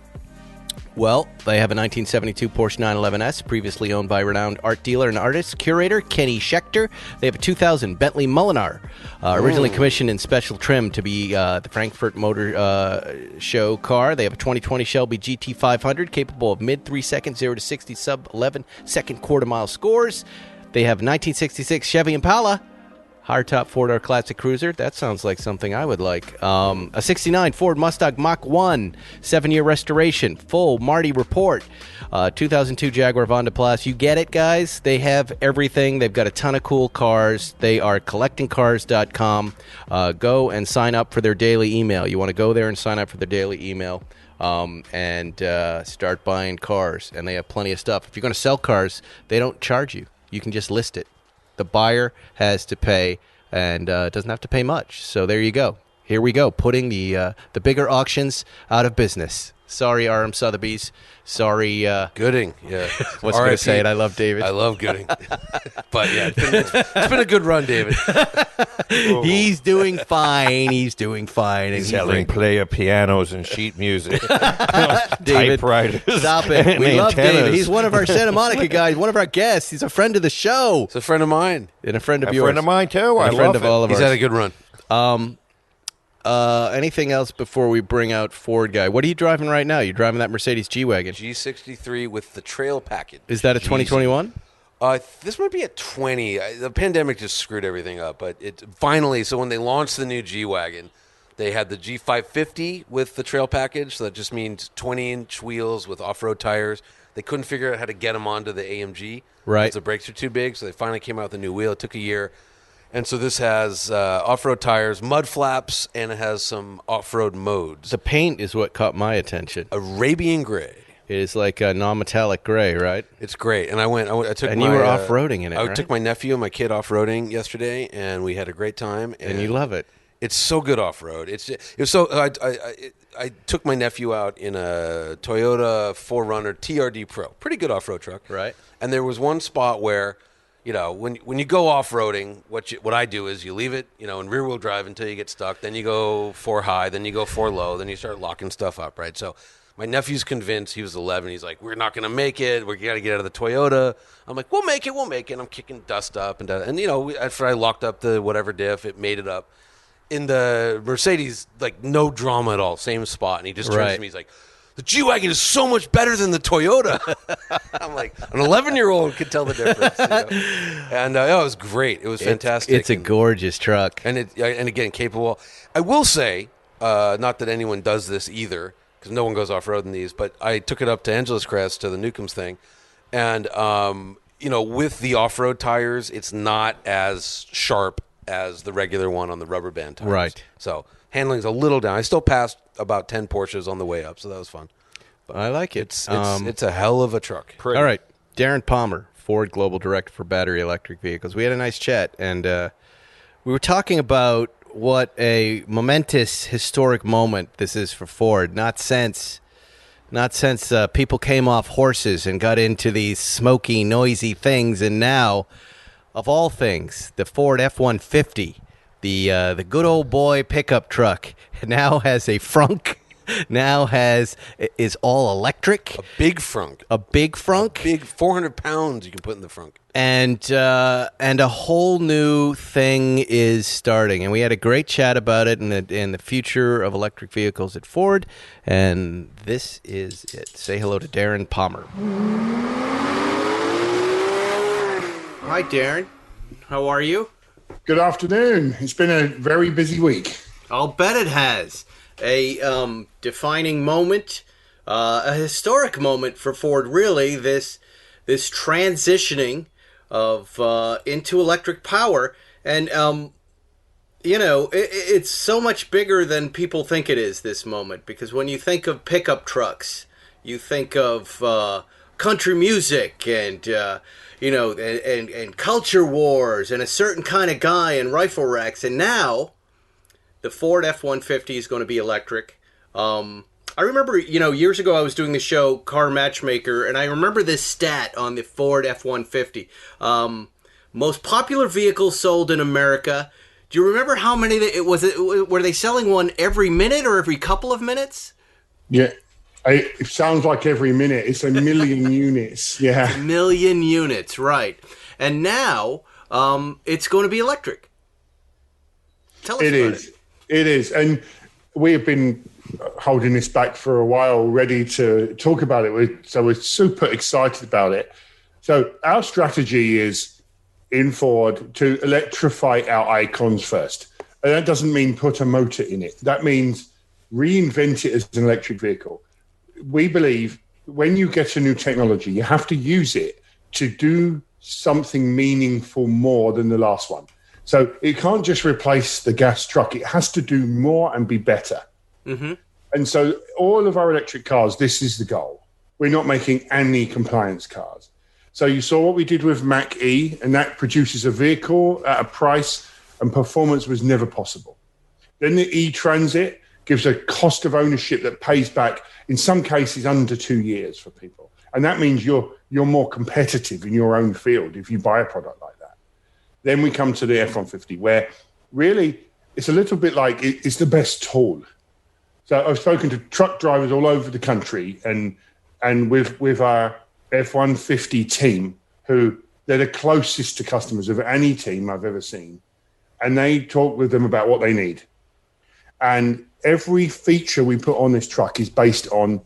Well, they have a 1972 Porsche 911S, previously owned by renowned art dealer and artist curator Kenny Schechter. They have a 2000 Bentley Mulliner, originally commissioned in special trim to be the Frankfurt Motor Show car. They have a 2020 Shelby GT500, capable of mid 3 seconds, 0 to 60 sub 11 second quarter-mile scores. They have 1966 Chevy Impala, hardtop four-door classic cruiser. That sounds like something I would like. A 69 Ford Mustang Mach 1, 7-year restoration, full Marty report. 2002 Jaguar Vonda Plus. You get it, guys. They have everything. They've got a ton of cool cars. They are collectingcars.com. Go and sign up for their daily email. You want to go there and sign up for their daily email and start buying cars. And they have plenty of stuff. If you're going to sell cars, they don't charge you. You can just list it. The buyer has to pay and doesn't have to pay much. So there you go. Here we go, putting the bigger auctions out of business. Sorry, RM Sotheby's. Sorry. Gooding, yeah. What's going to say it? I love David. I love Gooding. But, yeah, it's been a good run, David. He's doing fine. He's doing fine. He's selling player pianos and sheet music. David, typewriters. Stop it. We love antennas. David. He's one of our Santa Monica guys, one of our guests. He's a friend of the show. It's a friend of mine. And a friend of A yours. friend of mine, too. I And a friend love of all of He's ours. had a good run. Anything else before we bring out Ford guy? What are you driving right now? You're driving that Mercedes G-Wagon. G63 with the trail package. Is that a 2021? This might be a 20. The pandemic just screwed everything up. But it finally, so when they launched the new G-Wagon, they had the G550 with the trail package. So that just means 20-inch wheels with off-road tires. They couldn't figure out how to get them onto the AMG. Right. Because the brakes are too big. So they finally came out with a new wheel. It took a year. And so this has off-road tires, mud flaps, and it has some off-road modes. The paint is what caught my attention. Arabian gray. It is like a non-metallic gray, right? It's great. And I took And my, you were off-roading in it, I right? took my nephew and my kid off-roading yesterday, and we had a great time. And you love it. It's so good off-road. I took my nephew out in a Toyota 4Runner TRD Pro. Pretty good off-road truck. Right. And there was one spot where, when you go off-roading, what I do is you leave it, in rear-wheel drive until you get stuck. Then you go 4 high. Then you go 4 low. Then you start locking stuff up, right? So my nephew's convinced. He was 11. He's like, we're not going to make it. We got to get out of the Toyota. I'm like, we'll make it. And I'm kicking dust up. And after I locked up the whatever diff, it made it up. in the Mercedes, like no drama at all, same spot, and he just turns to me, he's like, the G-Wagon is so much better than the Toyota. I'm like, an 11-year-old could tell the difference. And it was great. It was fantastic. It's a gorgeous truck. And again, capable. I will say, not that anyone does this either, because no one goes off-road in these, but I took it up to Angeles Crest to the Newcombs thing, and, with the off-road tires, it's not as sharp as the regular one on the rubber band tires. Right. So handling's a little down. I still passed about 10 Porsches on the way up, so that was fun. But I like it. It's a hell of a truck. Pretty. All right. Darren Palmer, Ford Global Director for Battery Electric Vehicles. We had a nice chat, and we were talking about what a momentous, historic moment this is for Ford. Not since people came off horses and got into these smoky, noisy things, and now, of all things, the Ford F-150, the good old boy pickup truck, now has a frunk, is all electric. A big frunk. A big 400 pounds you can put in the frunk. And a whole new thing is starting. And we had a great chat about it in the future of electric vehicles at Ford. And this is it. Say hello to Darren Palmer. Hi, Darren. How are you? Good afternoon. It's been a very busy week. I'll bet it has. A defining moment, a historic moment for Ford, really, this transitioning of into electric power. And, it's so much bigger than people think it is, this moment, because when you think of pickup trucks, you think of country music and and culture wars and a certain kind of guy and rifle racks. And now the Ford F-150 is going to be electric. I remember, years ago I was doing the show Car Matchmaker, and I remember this stat on the Ford F-150. Most popular vehicles sold in America. Do you remember how many were they selling one every minute or every couple of minutes? Yeah. It sounds like every minute. It's 1 million units. Yeah. 1 million units, right. And now it's going to be electric. Tell us about it. It is. And we have been holding this back for a while, ready to talk about it. So we're super excited about it. So our strategy is in Ford to electrify our icons first. And that doesn't mean put a motor in it. That means reinvent it as an electric vehicle. We believe when you get a new technology, you have to use it to do something meaningful more than the last one. So it can't just replace the gas truck. It has to do more and be better. Mm-hmm. And so all of our electric cars, this is the goal. We're not making any compliance cars. So you saw what we did with Mach-E, and that produces a vehicle at a price and performance was never possible. Then the E-Transit gives a cost of ownership that pays back, in some cases, under 2 years for people. And that means you're more competitive in your own field if you buy a product like that. Then we come to the F-150, where really it's a little bit like it's the best tool. So I've spoken to truck drivers all over the country and with our F-150 team, who they're the closest to customers of any team I've ever seen. And they talk with them about what they need. And every feature we put on this truck is based on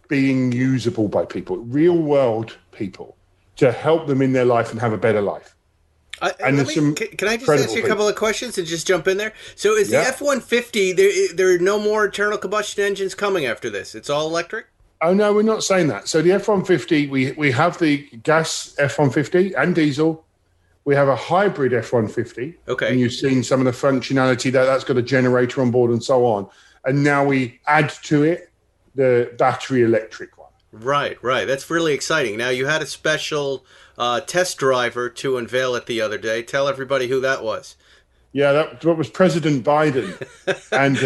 being usable by people, real world people, to help them in their life and have a better life. Can I just ask you a couple of questions and just jump in there? So is the F-150, there are no more internal combustion engines coming after this? It's all electric? Oh, no, we're not saying that. So the F-150, we have the gas F-150 and diesel. We have a hybrid F-150. Okay. And you've seen some of the functionality that's got a generator on board and so on. And now we add to it the battery electric one. Right. That's really exciting. Now, you had a special test driver to unveil it the other day. Tell everybody who that was. Yeah, that was President Biden. And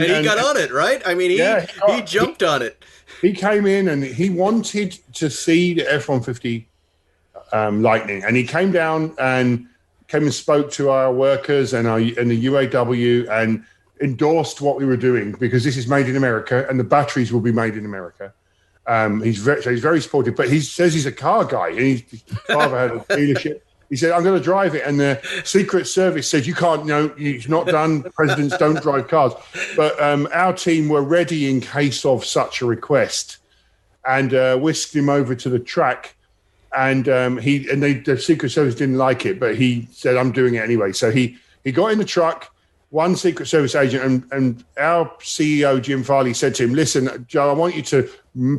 he got on it, right? I mean, he jumped on it. He came in and he wanted to see the F-150 Lightning, and he came down and spoke to our workers and the UAW and endorsed what we were doing, because this is made in America and the batteries will be made in America. He's very supportive, but he says he's a car guy and his father had a dealership. He said, I'm going to drive it. And the Secret Service said, you can't, no, it's not done. Presidents don't drive cars. But our team were ready in case of such a request, and whisked him over to the track. And the Secret Service didn't like it, but he said, I'm doing it anyway. So he got in the truck. One Secret Service agent and our CEO, Jim Farley, said to him, listen, Joe, I want you to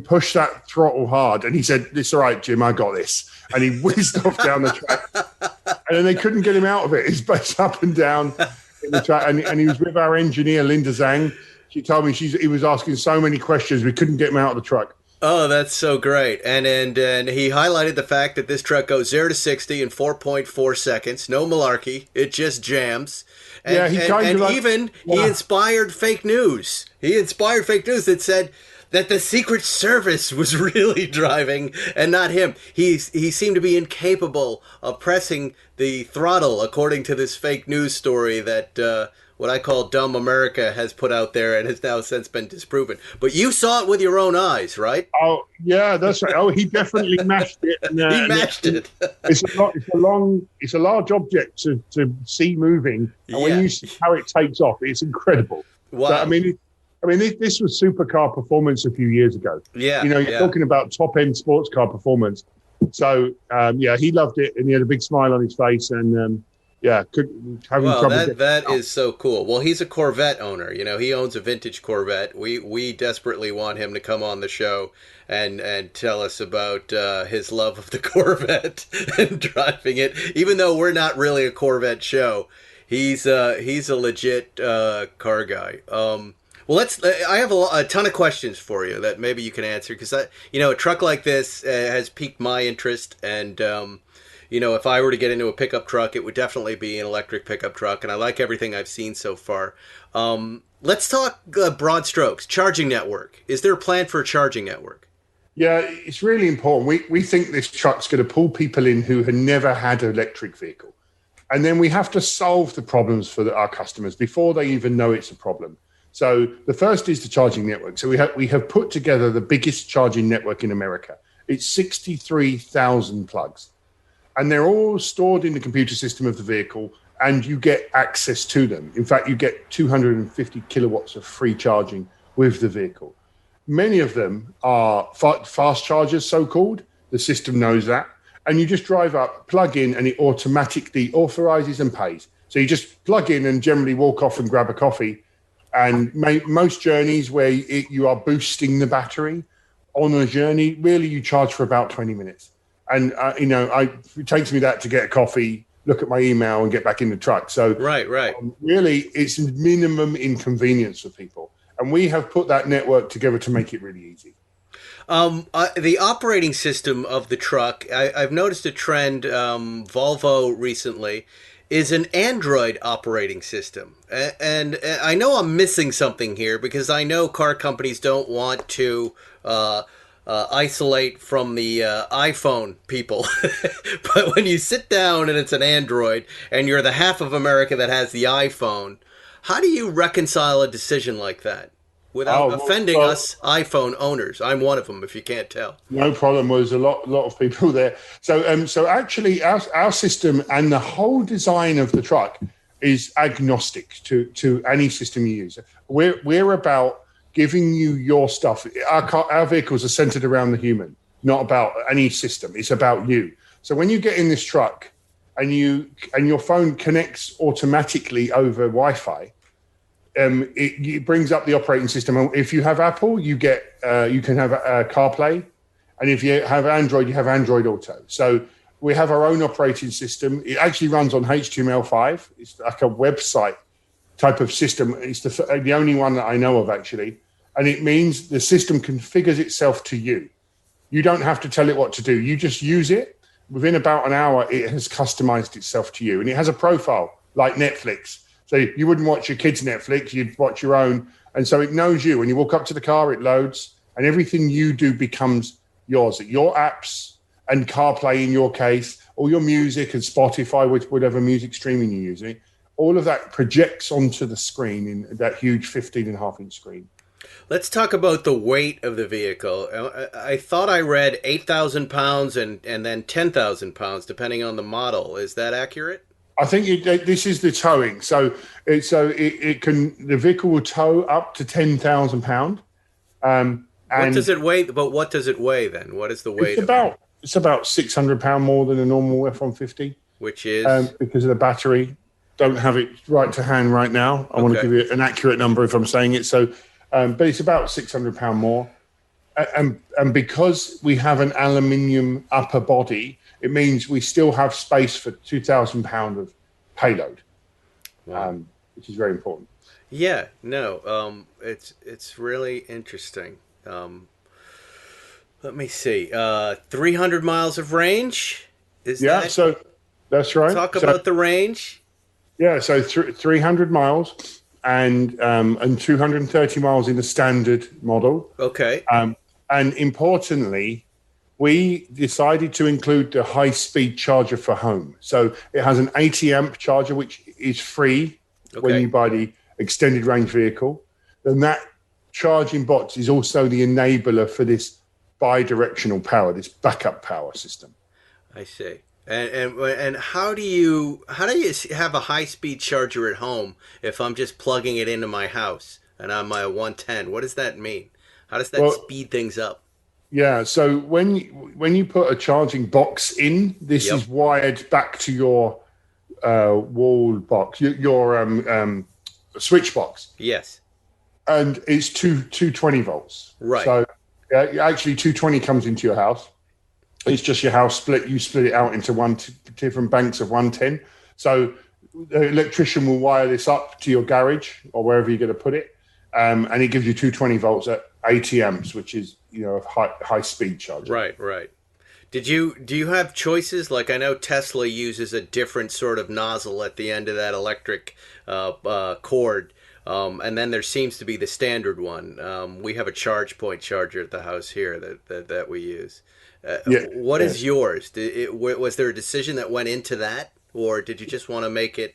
push that throttle hard. And he said, it's all right, Jim, I got this. And he whizzed off down the track. And then they couldn't get him out of it. He's based up and down in the track. And he was with our engineer, Linda Zhang. She told me he was asking so many questions, we couldn't get him out of the truck. Oh, that's so great. And he highlighted the fact that this truck goes 0 to 60 in 4.4 seconds. No malarkey. It just jams. And, he inspired fake news. He inspired fake news that said that the Secret Service was really driving and not him. He seemed to be incapable of pressing the throttle, according to this fake news story that what I call Dumb America has put out there and has now since been disproven. But you saw it with your own eyes, right? Oh, yeah, that's right. Oh, he definitely mashed it. And, he mashed it. It's a large object to see moving. And when you see how it takes off, it's incredible. Wow. So, I mean, this was supercar performance a few years ago. Yeah. You're talking about top-end sports car performance. So, he loved it, and he had a big smile on his face, and that is so cool. Well, he's a Corvette owner. He owns a vintage Corvette. We desperately want him to come on the show and tell us about his love of the Corvette and driving it. Even though we're not really a Corvette show, he's a legit car guy. Well, I have a ton of questions for you that maybe you can answer, because a truck like this has piqued my interest, and if I were to get into a pickup truck, it would definitely be an electric pickup truck, and I like everything I've seen so far. Let's talk broad strokes. Charging network. Is there a plan for a charging network? Yeah, it's really important. We think this truck's going to pull people in who had never had an electric vehicle. And then we have to solve the problems for our customers before they even know it's a problem. So the first is the charging network. So we have put together the biggest charging network in America. It's 63,000 plugs. And they're all stored in the computer system of the vehicle, and you get access to them. In fact, you get 250 kilowatts of free charging with the vehicle. Many of them are fast chargers, so-called. The system knows that. And you just drive up, plug in, and it automatically authorizes and pays. So you just plug in and generally walk off and grab a coffee. And most journeys where you are boosting the battery on a journey, really you charge for about 20 minutes. And, it takes me that to get a coffee, look at my email, and get back in the truck. So right. Really, it's minimum inconvenience for people. And we have put that network together to make it really easy. The operating system of the truck, I've noticed a trend, Volvo recently, is an Android operating system. And I know I'm missing something here, because I know car companies don't want to isolate from the iPhone people. But when you sit down and it's an Android and you're the half of America that has the iPhone, how do you reconcile a decision like that without offending us iPhone owners? I'm one of them, if you can't tell. No problem. There's a lot of people there. So actually our system and the whole design of the truck is agnostic to any system you use. We're about giving you your stuff. Our vehicles are centered around the human, not about any system. It's about you. So when you get in this truck and your phone connects automatically over Wi-Fi, it brings up the operating system. If you have Apple, you can have CarPlay, and if you have Android, you have Android Auto. So we have our own operating system. It actually runs on HTML5. It's like a website type of system. It's the only one that I know of, actually. And it means the system configures itself to you. You don't have to tell it what to do. You just use it. Within about an hour, it has customized itself to you. And it has a profile like Netflix. So you wouldn't watch your kids' Netflix, you'd watch your own. And so it knows you. When you walk up to the car, it loads. And everything you do becomes yours. Your apps and CarPlay in your case, all your music and Spotify, with whatever music streaming you're using, all of that projects onto the screen in that huge 15.5-inch screen. Let's talk about the weight of the vehicle. I thought I read 8,000 pounds and then 10,000 pounds, depending on the model. Is that accurate? I think this is the towing. So the vehicle will tow up to 10,000 pounds. What does it weigh? But what does it weigh then? What is the weight? It's about 600 pounds more than a normal F-150. Which is because of the battery. Don't have it right to hand right now. I want to give you an accurate number if I'm saying it. So, but it's about 600 pounds more. And because we have an aluminium upper body, it means we still have space for 2,000 pounds of payload, which is very important. Yeah, no, it's really interesting. Let me see. 300 miles of range? So that's right. Talk about the range. Yeah, so 300 miles and 230 miles in the standard model. Okay. And importantly, we decided to include the high-speed charger for home. So it has an 80-amp charger, which is free when you buy the extended range vehicle. And that charging box is also the enabler for this bi-directional power, this backup power system. I see. And how do you have a high-speed charger at home if I'm just plugging it into my house and I'm my 110? What does that mean? How does that speed things up? Yeah, so when you put a charging box in, this is wired back to your wall box, your switch box. Yes. And it's 220 volts. Right. So actually 220 comes into your house. It's just your house split. You split it out into different banks of 110. So the electrician will wire this up to your garage or wherever you're going to put it. And it gives you 220 volts at 80 amps, which is, a high speed charger. Right. Do you have choices? Like I know Tesla uses a different sort of nozzle at the end of that electric cord. And then there seems to be the standard one. We have a charge point charger at the house here that we use. What is yours? Was there a decision that went into that, or did you just want to make it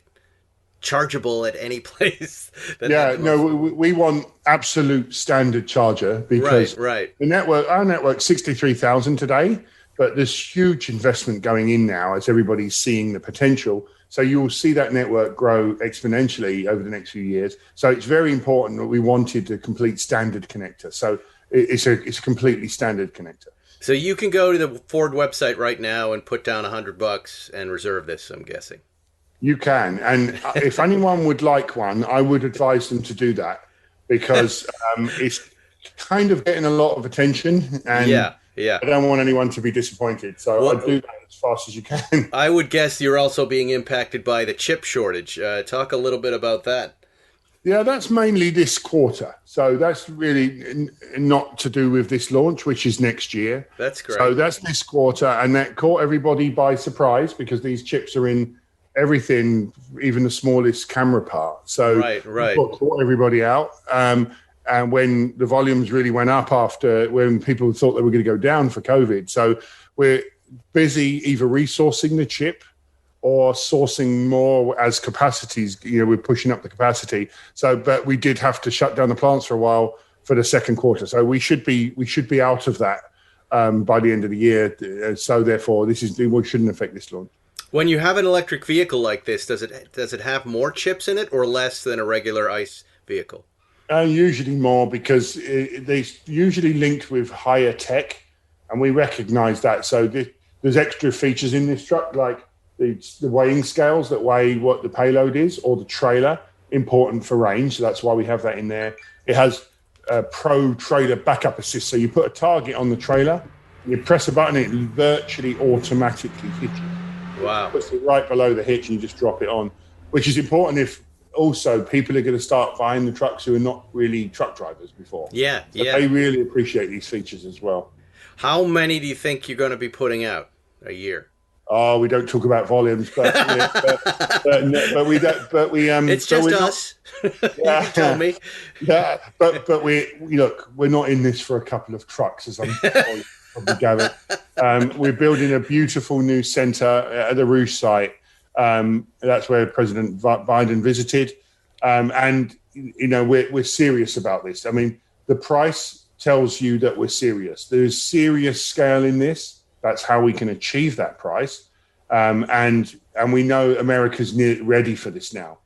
chargeable at any place? We want absolute standard charger because our network's 63,000 today, but there's huge investment going in now as everybody's seeing the potential. So you will see that network grow exponentially over the next few years. So it's very important that we wanted a complete standard connector. So it's a completely standard connector. So you can go to the Ford website right now and put down $100 and reserve this, I'm guessing. You can. And if anyone would like one, I would advise them to do that because it's kind of getting a lot of attention. And I don't want anyone to be disappointed. So I'll do that as fast as you can. I would guess you're also being impacted by the chip shortage. Talk a little bit about that. Yeah, that's mainly this quarter. So that's really not to do with this launch, which is next year. That's great. So that's this quarter. And that caught everybody by surprise because these chips are in everything, even the smallest camera part. So caught everybody out. And when the volumes really went up when people thought they were going to go down for COVID. So we're busy either resourcing the chip or sourcing more as capacities, we're pushing up the capacity. So, but we did have to shut down the plants for a while for the second quarter. So we should be out of that by the end of the year. So therefore, we shouldn't affect this launch. When you have an electric vehicle like this, does it have more chips in it or less than a regular ICE vehicle? Usually more because they're usually linked with higher tech, and we recognize that. So there's extra features in this truck, like the weighing scales that weigh what the payload is, or the trailer, important for range. So that's why we have that in there. It has a pro trailer backup assist. So you put a target on the trailer, you press a button, it virtually automatically hits you. Wow. It puts it right below the hitch and you just drop it on, which is important if also people are going to start buying the trucks who are not really truck drivers before. Yeah. They really appreciate these features as well. How many do you think you're going to be putting out a year? Oh, we don't talk about volumes, but we don't. But we it's just us. Yeah, you tell me. Yeah, but we're not in this for a couple of trucks, as I'm sure you probably gathered. We're building a beautiful new center at the Rouge site. That's where President Biden visited, and we're serious about this. I mean, The price tells you that we're serious. There's serious scale in this. That's how we can achieve that price. And we know America's ready for this now.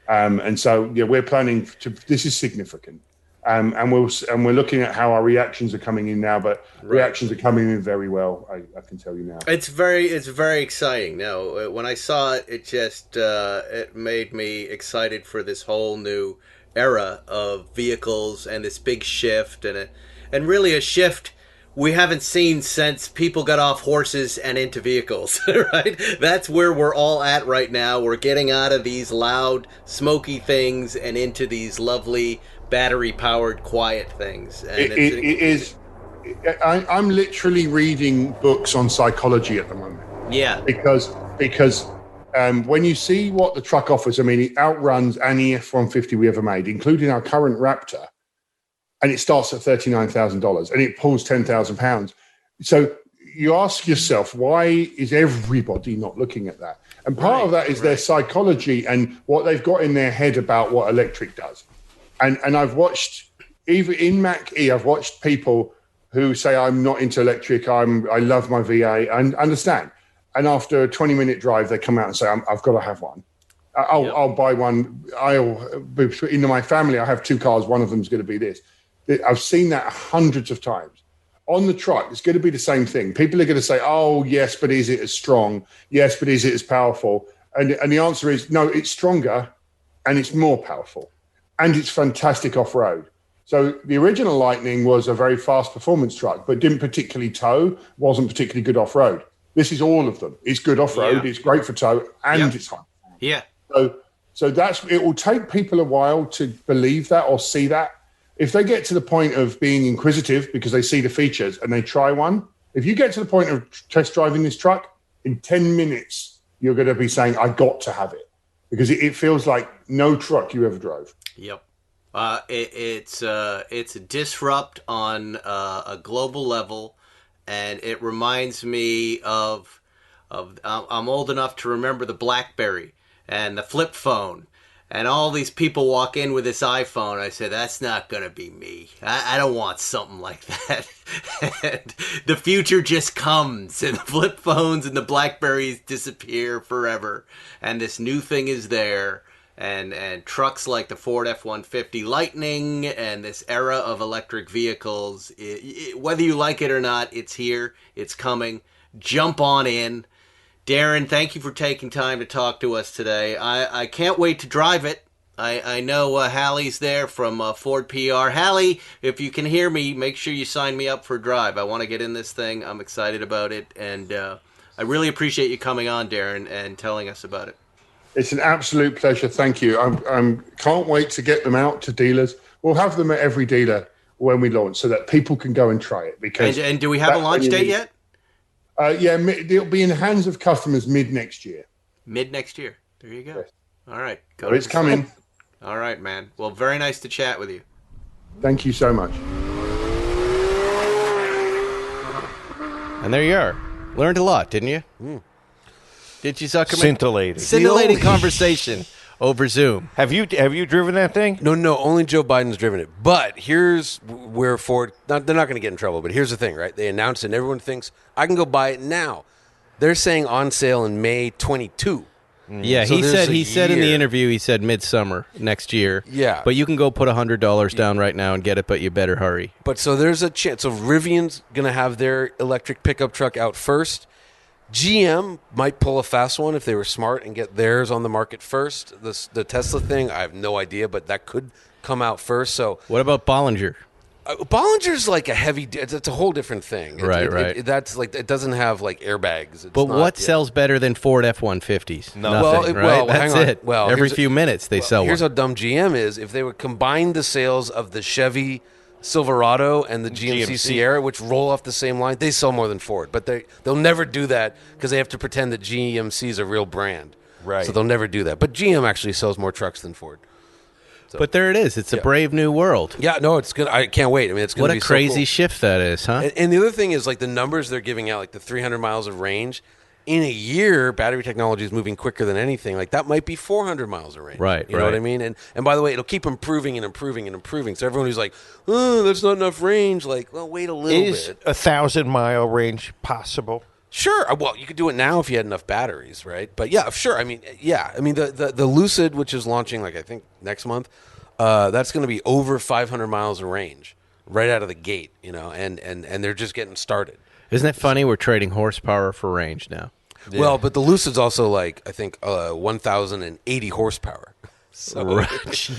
And so, yeah, we're planning to. This is significant. And we're looking at how our reactions are coming in now, but reactions are coming in very well. I can tell you now. It's very exciting. Now, when I saw it, it just it made me excited for this whole new era of vehicles and this big shift and really a shift we haven't seen since people got off horses and into vehicles, right? That's where we're all at right now. We're getting out of these loud, smoky things and into these lovely battery-powered, quiet things. And it is. I'm literally reading books on psychology at the moment. Yeah. Because when you see what the truck offers, I mean, it outruns any F-150 we ever made, including our current Raptor. And it starts at $39,000 and it pulls 10,000 pounds. So you ask yourself, why is everybody not looking at that? And part of that is their psychology and what they've got in their head about what electric does. And I've watched, even in Mach-E, I've watched people who say, I'm not into electric, I love my V8, and understand. And after a 20-minute drive, they come out and say, I've got to have one. I'll buy one. In my family, I have two cars. One of them is going to be this. I've seen that hundreds of times. On the truck, it's going to be the same thing. People are going to say, oh, yes, but is it as strong? Yes, but is it as powerful? And the answer is, no, it's stronger and it's more powerful. And it's fantastic off-road. So the original Lightning was a very fast performance truck, but didn't particularly tow, wasn't particularly good off-road. This is all of them. It's good off-road, it's great for tow, and it's high. Yeah. So it will take people a while to believe that or see that. If they get to the point of being inquisitive because they see the features and they try one, if you get to the point of test driving this truck, in 10 minutes, you're going to be saying, I got to have it. Because it feels like no truck you ever drove. Yep. It's a disrupt on a global level, and it reminds me of I'm old enough to remember the BlackBerry and the flip phone, and all these people walk in with this iPhone. I say, that's not going to be me. I don't want something like that. And the future just comes, and the flip phones and the BlackBerries disappear forever, and this new thing is there. And trucks like the Ford F-150 Lightning and this era of electric vehicles, whether you like it or not, it's here, it's coming. Jump on in. Darren, thank you for taking time to talk to us today. I can't wait to drive it. I know Hallie's there from Ford PR. Hallie, if you can hear me, make sure you sign me up for a drive. I want to get in this thing. I'm excited about it. And I really appreciate you coming on, Darren, and telling us about it. It's an absolute pleasure. Thank you. I can't wait to get them out to dealers. We'll have them at every dealer when we launch so that people can go and try it. Because and do we have a launch date yet? Yeah, it'll be in the hands of customers mid-next year. Mid-next year. There you go. Yes. All right. So it's coming. All right, man. Well, very nice to chat with you. Thank you so much. And there you are. Learned a lot, didn't you? Did you, Zuckerman? Scintillating conversation over Zoom. Have you driven that thing? No, only Joe Biden's driven it. But here's where Ford, they're not going to get in trouble, but here's the thing, right? They announced it and everyone thinks, I can go buy it now. They're saying on sale in May 22. Yeah, so he said in the interview, he said midsummer next year. Yeah. But you can go put $100 down right now and get it, but you better hurry. But so there's a chance. So Rivian's going to have their electric pickup truck out first. GM might pull a fast one if they were smart and get theirs on the market first. The Tesla thing, I have no idea, but that could come out first. So what about Bollinger? Bollinger's like a heavy. It's a whole different thing. Right. That's like it doesn't have like airbags. But what sells better than Ford F-150s? Nothing. Right? That's it. Well, every few minutes they sell one. Here's how dumb GM is. If they would combine the sales of the Chevy Silverado and the GMC Sierra, which roll off the same line, they sell more than Ford. But they'll never do that because they have to pretend that GMC is a real brand. Right. So they'll never do that. But GM actually sells more trucks than Ford. So, but there it is. It's a brave new world. Yeah, no, it's good. I can't wait. I mean, it's going to be what a crazy so cool. shift that is, huh? And the other thing is, like, the numbers they're giving out, like the 300 miles of range, in a year, battery technology is moving quicker than anything. Like that might be 400 miles of range. Right. You know what I mean? And by the way, it'll keep improving and improving and improving. So everyone who's like, oh, that's not enough range. Like, well, wait a little bit. Is 1,000-mile range possible? Sure. Well, you could do it now if you had enough batteries, right? But yeah, sure. I mean, yeah. I mean, the Lucid, which is launching like I think next month, that's going to be over 500 miles of range right out of the gate. You know, and they're just getting started. Isn't it funny? We're trading horsepower for range now. Yeah. Well, but the Lucid's also like I think 1,080 horsepower. So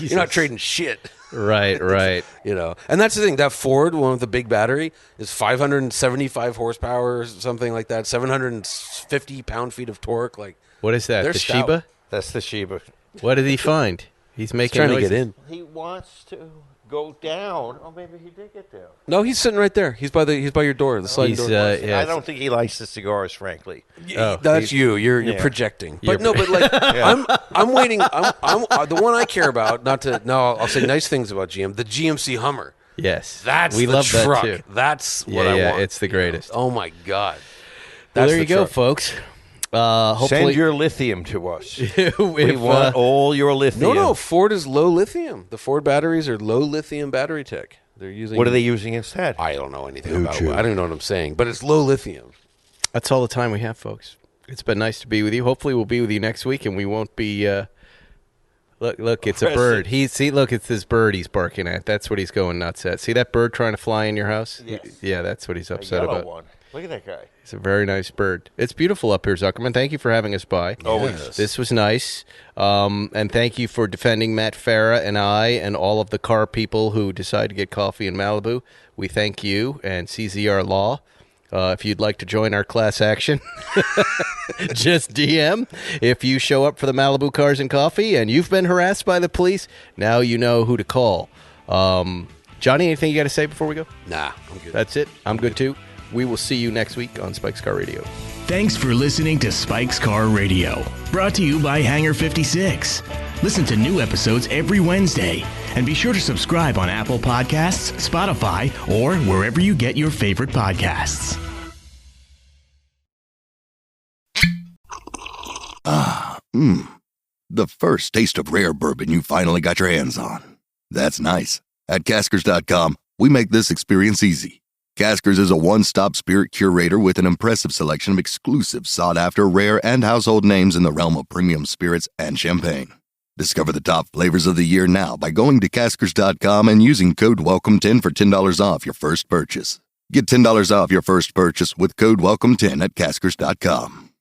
you're not trading shit. Right. You know, and that's the thing. That Ford one with the big battery is 575 horsepower or something like that. 750 pound-feet of torque. Like, what is that? The stout. Sheba? That's the Sheba. What did he find? He's making trying noises. to get in. He wants to go down. Oh, maybe he did get down. No, he's sitting right there. He's by your door. The sliding door. I don't think he likes the cigars, frankly. That's you. You're projecting. But no, but like I'm waiting. I'm the one I care about. I'll say nice things about GM. The GMC Hummer. Yes, that's we the love truck. that too. That's what I want. It's the greatest. Oh my god. Well, there you go, folks. Hopefully, send your lithium to us. We want all your lithium. No, Ford is low lithium. The Ford batteries are low lithium battery tech. They're using. What are they using instead? I don't know anything about it. I don't even know what I'm saying, but it's low lithium. That's all the time we have, folks. It's been nice to be with you. Hopefully, we'll be with you next week, and we won't be. Look, it's a bird. Look, it's this bird he's barking at. That's what he's going nuts at. See that bird trying to fly in your house? Yes. Yeah, that's what he's upset about. One. Look at that guy. It's a very nice bird. It's beautiful up here, Zuckerman. Thank you for having us by. Always. This was nice. And thank you for defending Matt Farah and I and all of the car people who decide to get coffee in Malibu. We thank you and CZR Law. If you'd like to join our class action, just DM. If you show up for the Malibu Cars and Coffee and you've been harassed by the police, now you know who to call. Johnny, anything you got to say before we go? Nah, I'm good. That's it. I'm good too. We will see you next week on Spike's Car Radio. Thanks for listening to Spike's Car Radio, brought to you by Hangar 56. Listen to new episodes every Wednesday, and be sure to subscribe on Apple Podcasts, Spotify, or wherever you get your favorite podcasts. The first taste of rare bourbon you finally got your hands on. That's nice. At Caskers.com, we make this experience easy. Caskers is a one-stop spirit curator with an impressive selection of exclusive, sought-after, rare, and household names in the realm of premium spirits and champagne. Discover the top flavors of the year now by going to Caskers.com and using code WELCOME10 for $10 off your first purchase. Get $10 off your first purchase with code WELCOME10 at Caskers.com.